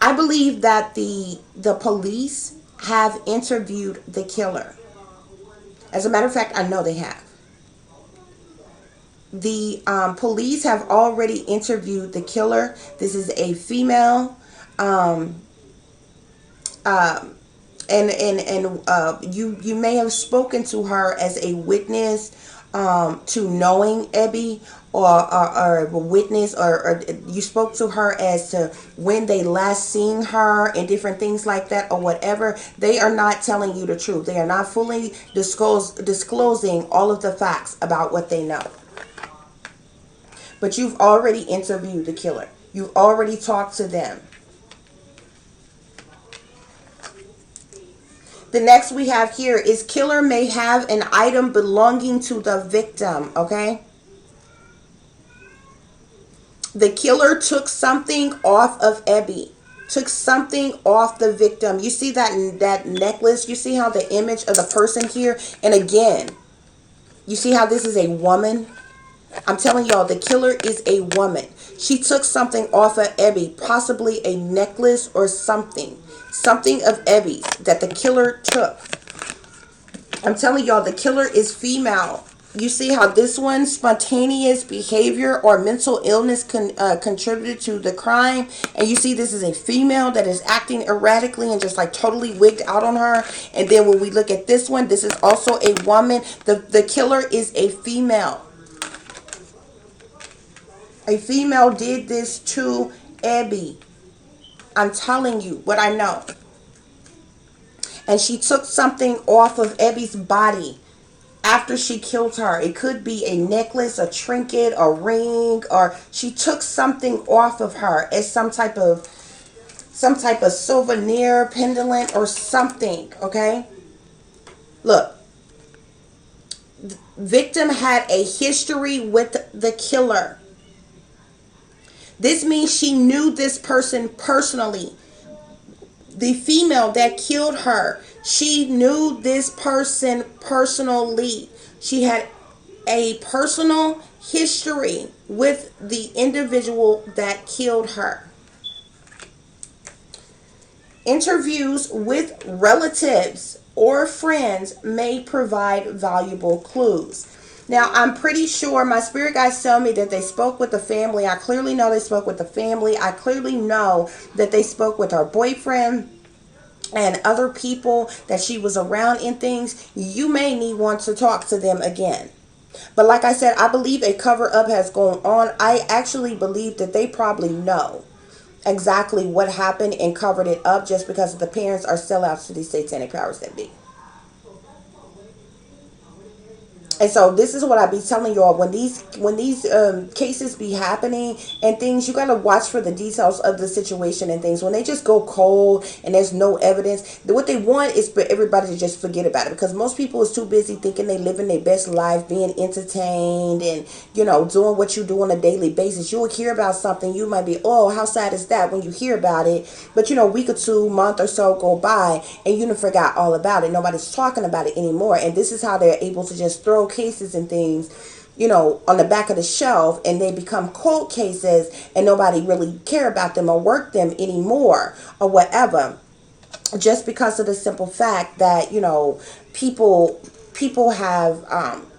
I believe that the police have interviewed the killer. As a matter of fact, I know they have. The police have already interviewed the killer. This is a female. You may have spoken to her as a witness to knowing Ebby, or a witness, or you spoke to her as to when they last seen her and different things like that, or whatever. They are not telling you the truth. They are not fully disclosing all of the facts about what they know. But you've already interviewed the killer. You've already talked to them. The next we have here is killer may have an item belonging to the victim, okay? The killer took something off of Ebby. Took something off the victim. You see that necklace? You see how the image of the person here? And again, you see how this is a woman? I'm telling y'all, the killer is a woman. She took something off of Ebby, possibly a necklace or something. Something of Ebby's that the killer took. I'm telling y'all, the killer is female. You see how this one, spontaneous behavior or mental illness contributed to the crime. And you see this is a female that is acting erratically and just like totally wigged out on her. And then when we look at this one, this is also a woman. The killer is a female. A female did this to Ebby. I'm telling you what I know. And she took something off of Ebby's body. after she killed her. It could be a necklace, a trinket, a ring, or she took something off of her as some type of souvenir, pendant, or something. Okay, look, victim had a history with the killer. This means she knew this person personally. The female that killed her, she knew this person personally. She had a personal history with the individual that killed her. Interviews with relatives or friends may provide valuable clues. Now, I'm pretty sure my spirit guides tell me that they spoke with the family. I clearly know they spoke with the family. I clearly know that they spoke with her boyfriend and other people that she was around in things. You may need want to talk to them again. But like I said, I believe a cover up has gone on. I actually believe that they probably know exactly what happened and covered it up just because the parents are sellouts to these satanic powers that be. And so this is what I be telling y'all, when these cases be happening and things, you gotta watch for the details of the situation and things. When they just go cold and there's no evidence, what they want is for everybody to just forget about it, because most people is too busy thinking they living their best life, being entertained, and doing what you do on a daily basis. You'll hear about something, you might be, oh, how sad is that, when you hear about it, but a week or two, month or so go by and you done forgot all about it. Nobody's talking about it anymore, and this is how they're able to just throw cases and things on the back of the shelf, and they become cold cases and nobody really care about them or work them anymore or whatever, just because of the simple fact that people have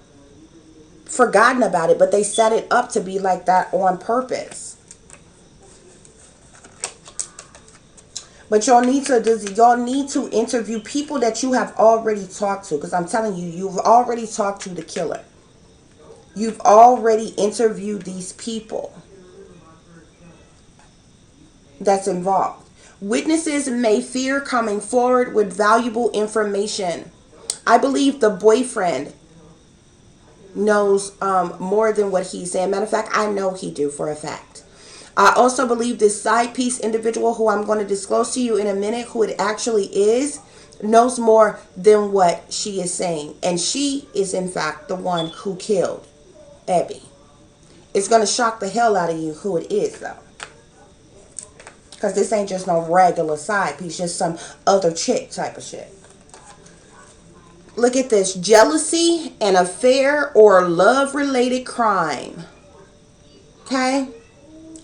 forgotten about it, but they set it up to be like that on purpose. But y'all need to interview people that you have already talked to, because I'm telling you, you've already talked to the killer. You've already interviewed these people that's involved. Witnesses may fear coming forward with valuable information. I believe the boyfriend knows more than what he's saying. Matter of fact, I know he do for a fact. I also believe this side piece individual, who I'm going to disclose to you in a minute who it actually is, knows more than what she is saying. And she is in fact the one who killed Ebby. It's going to shock the hell out of you who it is, though. Because this ain't just no regular side piece, just some other chick type of shit. Look at this. Jealousy, an affair, or love-related crime. Okay?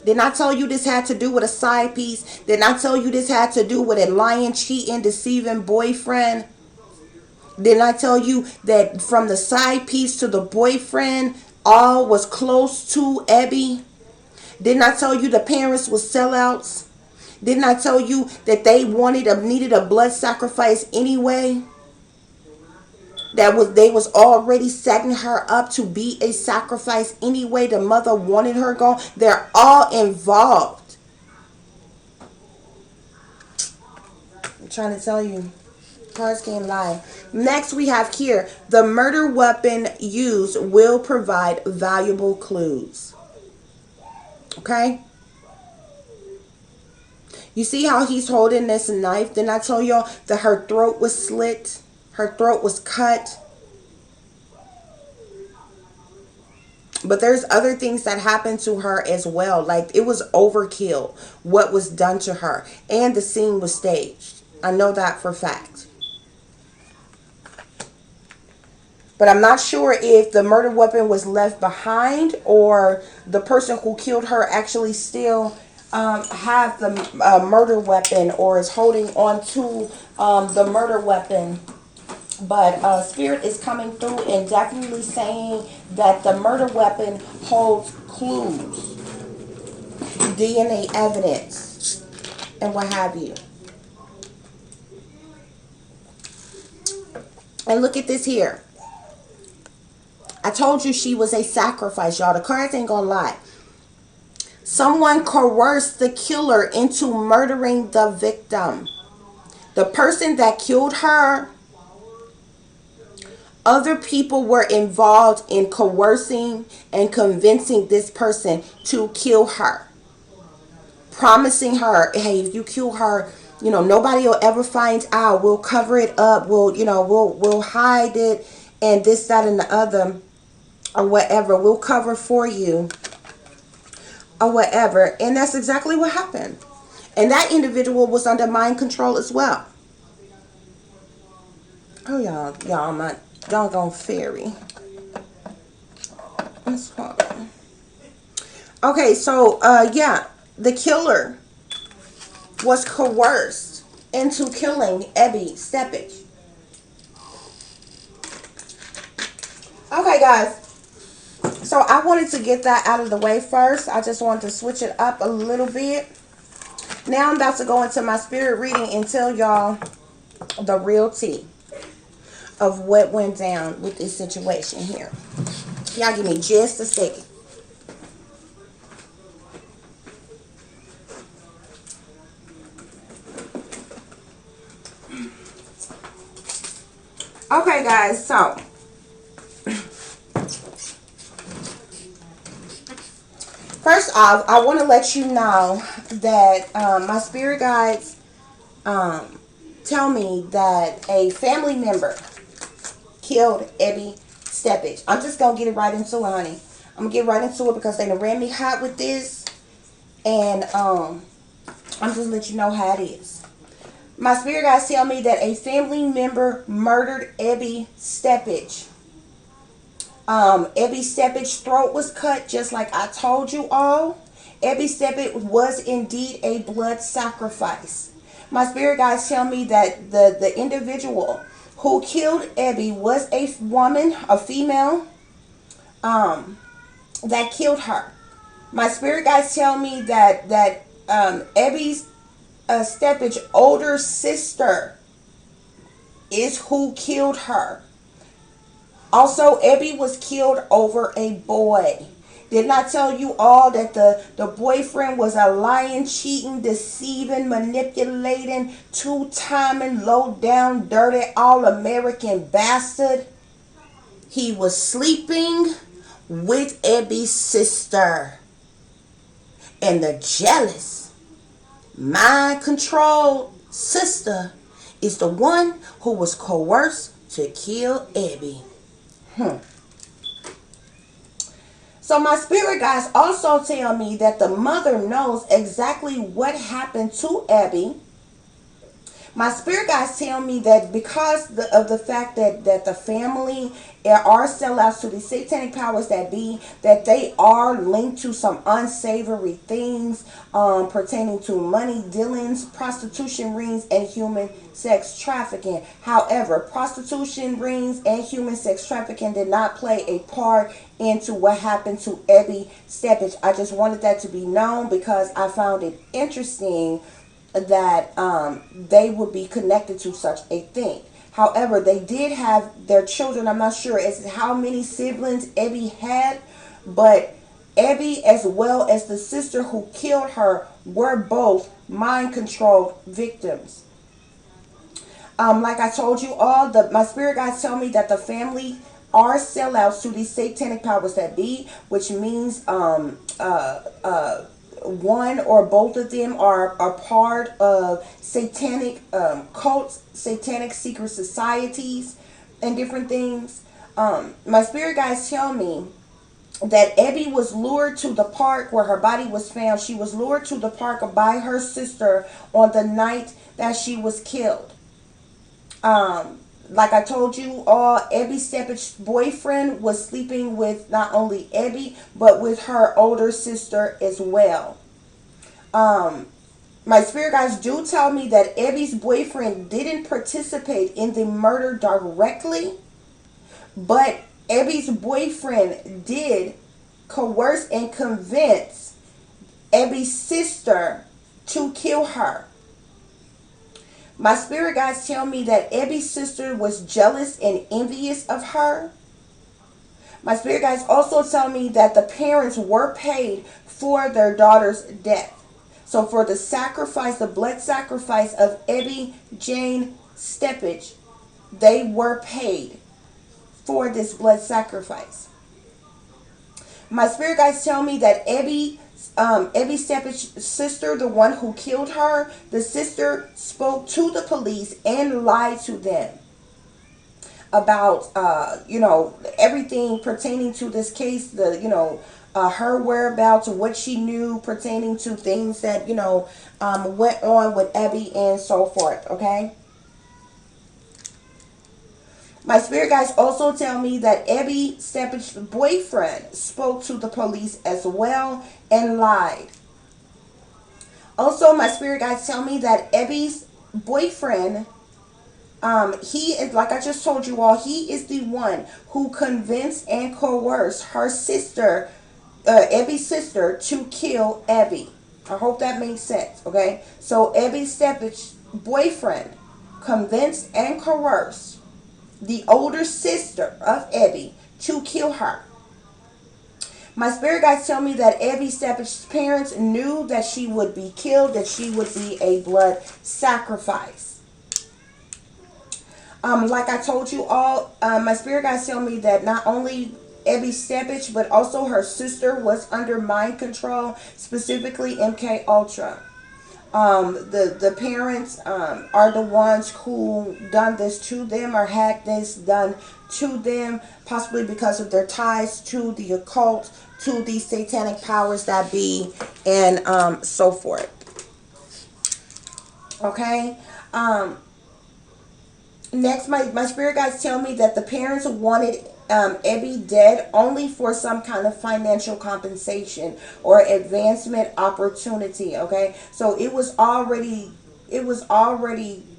Didn't I tell you this had to do with a side piece? Didn't I tell you this had to do with a lying, cheating, deceiving boyfriend? Didn't I tell you that from the side piece to the boyfriend, all was close to Ebby? Didn't I tell you the parents were sellouts? Didn't I tell you that they needed a blood sacrifice anyway? They was already setting her up to be a sacrifice anyway. The mother wanted her gone. They're all involved. I'm trying to tell you, cards can't lie. Next we have here, the murder weapon used will provide valuable clues. Okay? You see how he's holding this knife? Didn't I tell y'all that her throat was slit? Her throat was cut. But there's other things that happened to her as well. Like, it was overkill what was done to her. And the scene was staged. I know that for a fact. But I'm not sure if the murder weapon was left behind or the person who killed her actually still have the murder weapon or is holding on to the murder weapon. But Spirit is coming through and definitely saying that the murder weapon holds clues, DNA evidence, and what have you. And look at this here. I told you she was a sacrifice, y'all. The cards ain't gonna lie. Someone coerced the killer into murdering the victim. The person that killed her other people were involved in coercing and convincing this person to kill her, promising her, hey, if you kill her, nobody will ever find out. We'll cover it up. We'll hide it, and this, that, and the other, or whatever. We'll cover for you, or whatever. And that's exactly what happened. And that individual was under mind control as well. Oh, y'all, my doggone fairy. Okay, so yeah, the killer was coerced into killing Ebby Steppach. Okay, guys. So I wanted to get that out of the way first. I just wanted to switch it up a little bit. Now I'm about to go into my spirit reading and tell y'all the real tea of what went down with this situation here. Y'all give me just a second. Okay, guys, so first off, I want to let you know that my spirit guides tell me that a family member killed Ebby Steppach. I'm just going to get it right into it, honey. I'm going to get right into it because they done ran me hot with this. And I'm just let you know how it is. My spirit guides tell me that a family member murdered Ebby Steppach. Ebby Steppach's throat was cut just like I told you all. Ebby Steppach was indeed a blood sacrifice. My spirit guides tell me that the individual who killed Ebby was a woman, a female, that killed her. My spirit guides tell me that Ebby's Steppach's older sister is who killed her. Also, Ebby was killed over a boy. Didn't I tell you all that the boyfriend was a lying, cheating, deceiving, manipulating, two-timing, low-down, dirty, all-American bastard? He was sleeping with Ebby's sister. And the jealous, mind-controlled sister is the one who was coerced to kill Ebby. So my spirit guides also tell me that the mother knows exactly what happened to Ebby. My spirit guides tell me that because of the fact that the family are sellouts to the satanic powers that be, that they are linked to some unsavory things pertaining to money dealings, prostitution rings, and human sex trafficking. However, prostitution rings and human sex trafficking did not play a part into what happened to Ebby Steppach. I just wanted that to be known because I found it interesting that they would be connected to such a thing. However, they did have their children. I'm not sure as how many siblings Ebby had, but Ebby as well as the sister who killed her were both mind-controlled victims. Like I told you all, my spirit guides tell me that the family are sellouts to these satanic powers that be, which means one or both of them are part of satanic cults, satanic secret societies, and different things. My spirit guides tell me that Ebby was lured to the park where her body was found. She was lured to the park by her sister on the night that she was killed. Like I told you all, Ebby Steppach's boyfriend was sleeping with not only Ebby, but with her older sister as well. My spirit guides do tell me that Ebby's boyfriend didn't participate in the murder directly, but Ebby's boyfriend did coerce and convince Ebby's sister to kill her. My spirit guides tell me that Ebby's sister was jealous and envious of her. My spirit guides also tell me that the parents were paid for their daughter's death. So for the sacrifice, the blood sacrifice of Ebby Jane Steppach, they were paid for this blood sacrifice. My spirit guides tell me that Ebby Steppach's sister, the one who killed her, the sister spoke to the police and lied to them about, everything pertaining to this case, her whereabouts, what she knew pertaining to things that, went on with Ebby and so forth, okay? My spirit guides also tell me that Ebby Steppach's boyfriend spoke to the police as well and lied. Also, my spirit guides tell me that Ebby's boyfriend, he is, like I just told you all, he is the one who convinced and coerced her sister, Ebby's sister, to kill Ebby. I hope that makes sense, okay? So Ebby Steppach's boyfriend convinced and coerced the older sister of Ebby to kill her. My spirit guides tell me that Ebby Steppach's parents knew that she would be killed, that she would be a blood sacrifice. Like I told you all, my spirit guides tell me that not only Ebby Steppach, but also her sister was under mind control, specifically MK Ultra. The parents are the ones who done this to them or had this done to them, possibly because of their ties to the occult, to the satanic powers that be, and so forth. Okay. Next, my spirit guides tell me that the parents wanted Ebby dead only for some kind of financial compensation or advancement opportunity. Okay, so it was already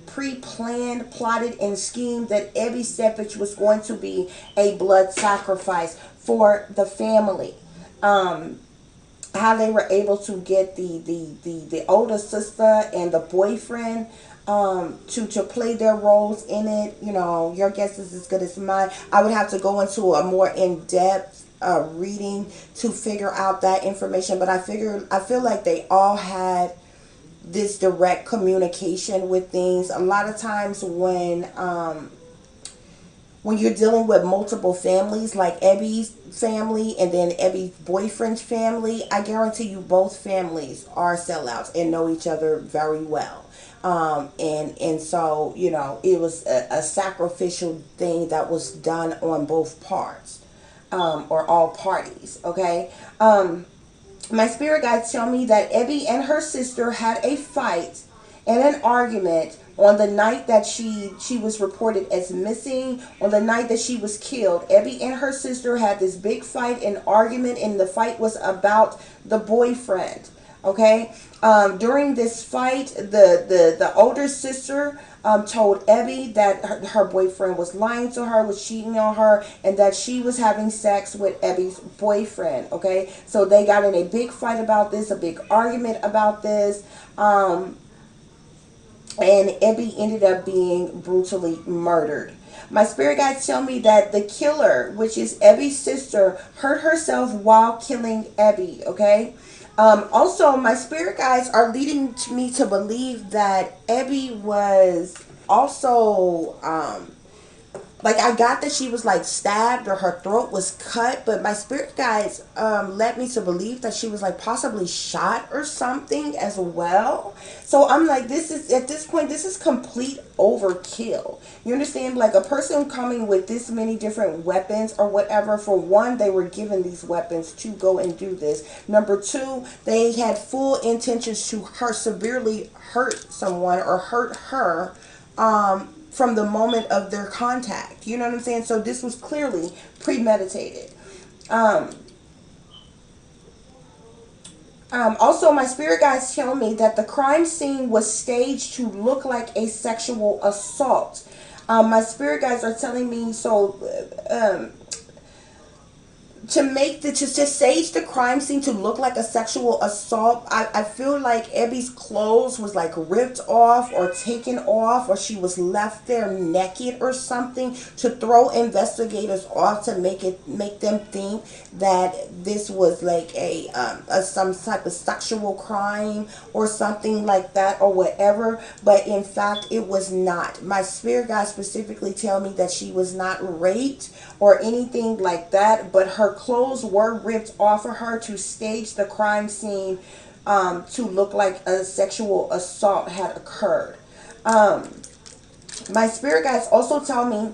pre-planned, plotted, and schemed that Ebby Steppach was going to be a blood sacrifice for the family. How they were able to get the older sister and the boyfriend to play their roles in it, your guess is as good as mine. I would have to go into a more in-depth reading to figure out that information, but I feel like they all had this direct communication with things. A lot of times when you're dealing with multiple families, like Ebby's family and then Ebby's boyfriend's family, I guarantee you both families are sellouts and know each other very well. And so, it was a sacrificial thing that was done on both parts, or all parties, okay? My spirit guides tell me that Ebby and her sister had a fight and an argument on the night that she was reported as missing, on the night that she was killed. Ebby and her sister had this big fight and argument, and the fight was about the boyfriend. Okay, during this fight, the older sister told Ebby that her boyfriend was lying to her, was cheating on her, and that she was having sex with Ebby's boyfriend. Okay, so they got in a big fight about this, a big argument about this. And Ebby ended up being brutally murdered. My spirit guides tell me that the killer, which is Ebby's sister, hurt herself while killing Ebby, okay? Also, my spirit guides are leading me to believe that Ebby was also, I got that she was like stabbed or her throat was cut, but my spirit guides led me to believe that she was like possibly shot or something as well. So I'm like, at this point, this is complete overkill. You understand? Like a person coming with this many different weapons or whatever. For one, they were given these weapons to go and do this. Number two, they had full intentions to severely hurt someone or hurt her. From the moment of their contact. You know what I'm saying? So this was clearly premeditated. Also, my spirit guides tell me that the crime scene was staged to look like a sexual assault. My spirit guides are telling me, to make the to stage the crime scene to look like a sexual assault. I feel like Ebby's clothes was like ripped off or taken off, or she was left there naked or something to throw investigators off, to make them think that this was like a some type of sexual crime or something like that or whatever. But in fact it was not. My spirit guide specifically tell me that she was not raped or anything like that, but her clothes were ripped off of her to stage the crime scene, to look like a sexual assault had occurred. Um, my spirit guides also tell me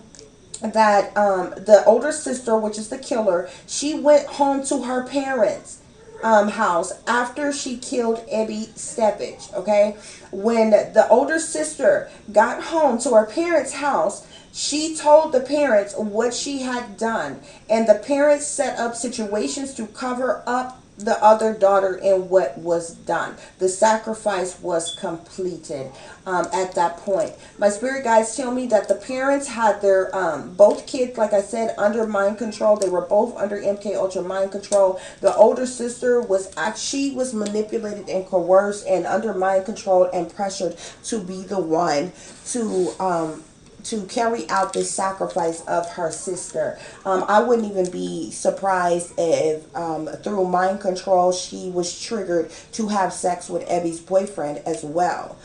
that the older sister, which is the killer, she went home to her parents' house after she killed Ebby Steppach. Okay, when the older sister got home to her parents' house, she told the parents what she had done, and the parents set up situations to cover up the other daughter and what was done. The sacrifice was completed at that point. My spirit guides tell me that the parents had their both kids, like I said, under mind control. They were both under MK Ultra mind control. The older sister was she was manipulated and coerced and under mind control and pressured to be the one to carry out this sacrifice of her sister. I wouldn't even be surprised if through mind control she was triggered to have sex with Ebby's boyfriend as well.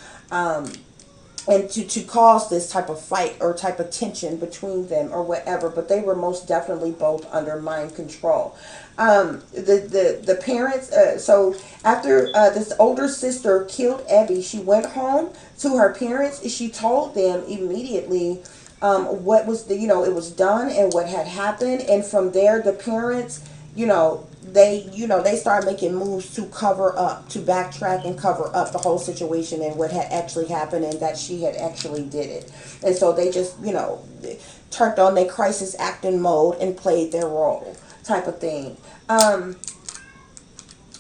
And to cause this type of fight or type of tension between them or whatever, but they were most definitely both under mind control. The parents, so after this older sister killed Ebby, she went home to her parents. She told them immediately what was it was done and what had happened, and from there the parents, they started making moves to cover up, to backtrack and cover up the whole situation and what had actually happened, and that she had actually did it. And so they just turned on their crisis acting mode and played their role, type of thing.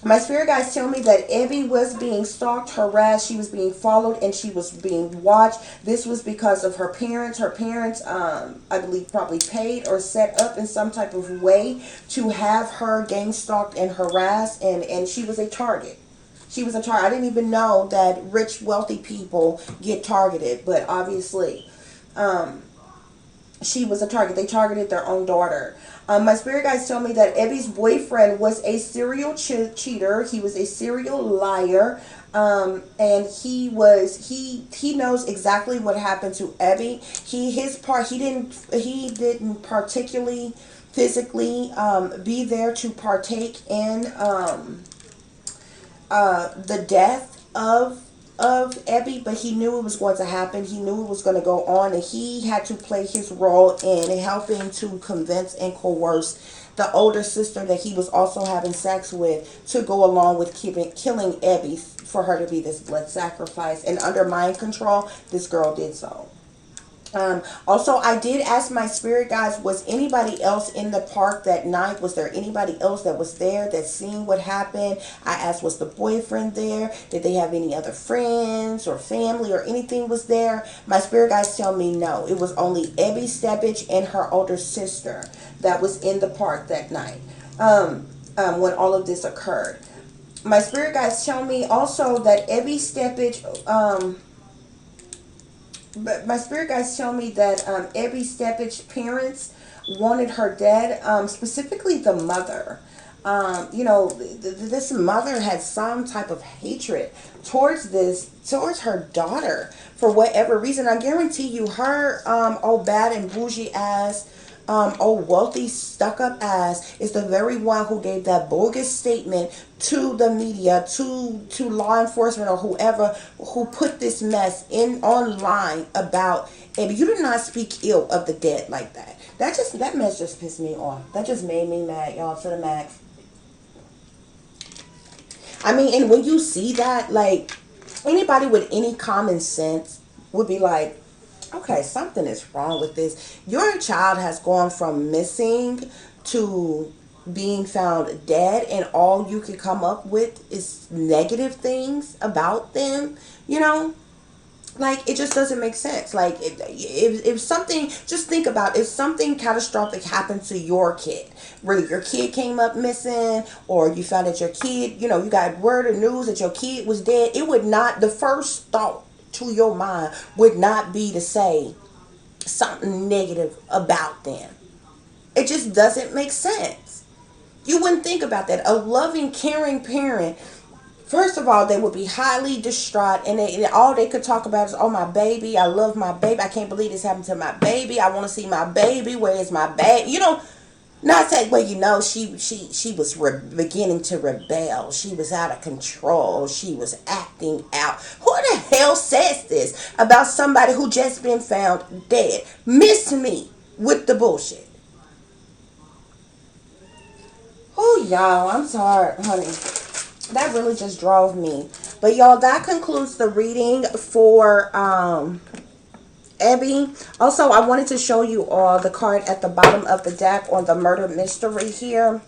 My spirit guides tell me that Ebby was being stalked, harassed, she was being followed, and she was being watched. This was because of her parents. Her parents, I believe, probably paid or set up in some type of way to have her gang stalked and harassed, and she was a target. She was a target. I didn't even know that rich, wealthy people get targeted, but obviously, she was a target. They targeted their own daughter. My spirit guides tell me that Ebby's boyfriend was a serial cheater. He was a serial liar. And he knows exactly what happened to Ebby. He didn't particularly physically be there to partake in the death of Ebby, but he knew it was going to happen. He knew it was going to go on, and he had to play his role in helping to convince and coerce the older sister that he was also having sex with to go along with killing Ebby for her to be this blood sacrifice. And under mind control, this girl did so. Also, I did ask my spirit guides, was anybody else in the park that night? Was there anybody else that was there that seen what happened? I asked, was the boyfriend there? Did they have any other friends or family or anything was there? My spirit guides tell me no. It was only Ebby Steppach and her older sister that was in the park that night when all of this occurred. My spirit guides tell me also that Ebby Steppach... But my spirit guides tell me that Ebby Steppach's parents wanted her dead, specifically the mother. This mother had some type of hatred towards her daughter for whatever reason. I guarantee you, her old bad and bougie ass, old wealthy stuck up ass is the very one who gave that bogus statement to the media, to law enforcement or whoever who put this mess in online about Ebby. You did not speak ill of the dead like that. That mess just pissed me off. That just made me mad, y'all, to the max. I mean, and when you see that, like, anybody with any common sense would be like, okay, something is wrong with this. Your child has gone from missing to being found dead, and all you can come up with is negative things about them, Like, it just doesn't make sense. Like, if something, just think about, if something catastrophic happened to your kid, where your kid came up missing, or you found that your kid, you got word or news that your kid was dead, it would not, the first thought to your mind would not be to say something negative about them. It just doesn't make sense. You wouldn't think about that. A loving, caring parent, first of all, they would be highly distraught, and all they could talk about is, "Oh, my baby! I love my baby! I can't believe this happened to my baby! I want to see my baby! Where is my baby?" Not say, well, she was beginning to rebel. She was out of control. She was acting out. Who the hell says this about somebody who just been found dead? Miss me with the bullshit. Oh, y'all, I'm sorry, honey. That really just drove me. But y'all, that concludes the reading for Ebby. Also, I wanted to show you all the card at the bottom of the deck on the murder mystery here.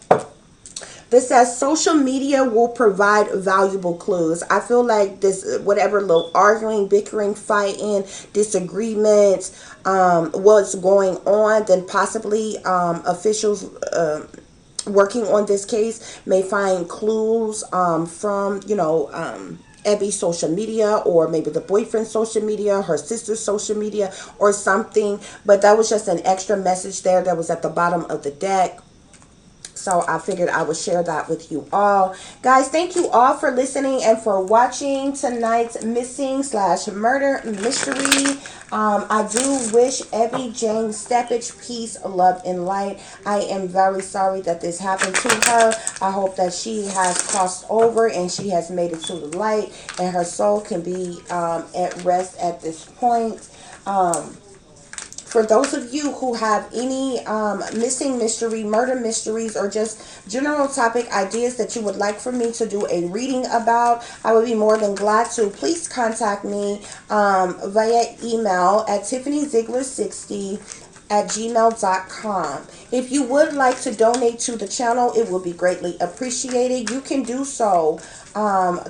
This says social media will provide valuable clues. I feel like this, whatever little arguing, bickering, fighting, disagreements, what's going on, then possibly officials working on this case may find clues from, Ebby's social media, or maybe the boyfriend's social media, her sister's social media, or something. But that was just an extra message there that was at the bottom of the deck. So I figured I would share that with you all. Guys, thank you all for listening and for watching tonight's missing/murder mystery. I do wish Ebby Jane Steppach peace, love, and light. I am very sorry that this happened to her. I hope that she has crossed over and she has made it to the light, and her soul can be at rest at this point. For those of you who have any missing mystery, murder mysteries, or just general topic ideas that you would like for me to do a reading about, I would be more than glad to. Please contact me via email at tiffanyziegler60@gmail.com. If you would like to donate to the channel, it will be greatly appreciated. You can do so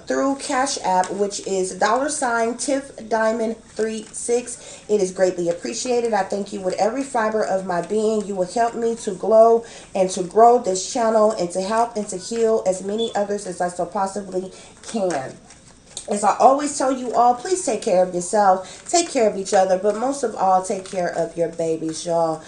through Cash App, which is $TiffDiamond36. It is greatly appreciated. I thank you with every fiber of my being. You will help me to glow and to grow this channel, and to help and to heal as many others as I so possibly can. As I always tell you all, please take care of yourself, take care of each other, but most of all, take care of your babies, y'all.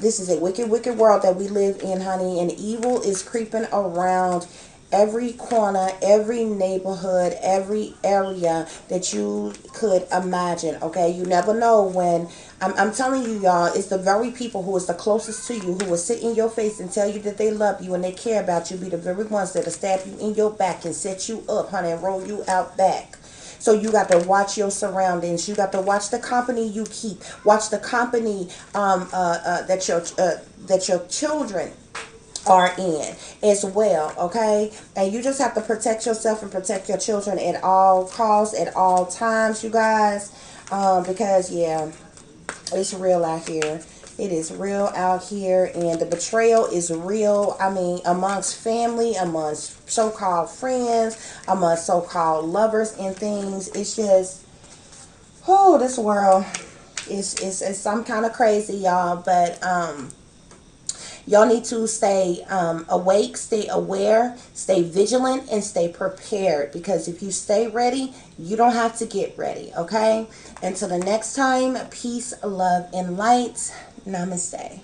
This is a wicked, wicked world that we live in, honey, and evil is creeping around every corner, every neighborhood, every area that you could imagine. Okay, you never know when. I'm telling you, y'all, it's the very people who is the closest to you, who will sit in your face and tell you that they love you and they care about you, be the very ones that'll stab you in your back and set you up, honey, and roll you out back. So you got to watch your surroundings. You got to watch the company you keep. Watch the company that your children are in as well. Okay, and you just have to protect yourself and protect your children at all costs, at all times, you guys, because yeah, it's real out here. It is real out here, and the betrayal is real. I mean, amongst family, amongst so-called friends, amongst so-called lovers and things. It's just, oh, this world is some kind of crazy, y'all. But y'all need to stay awake, stay aware, stay vigilant, and stay prepared. Because if you stay ready, you don't have to get ready, okay? Until the next time, peace, love, and light. Namaste.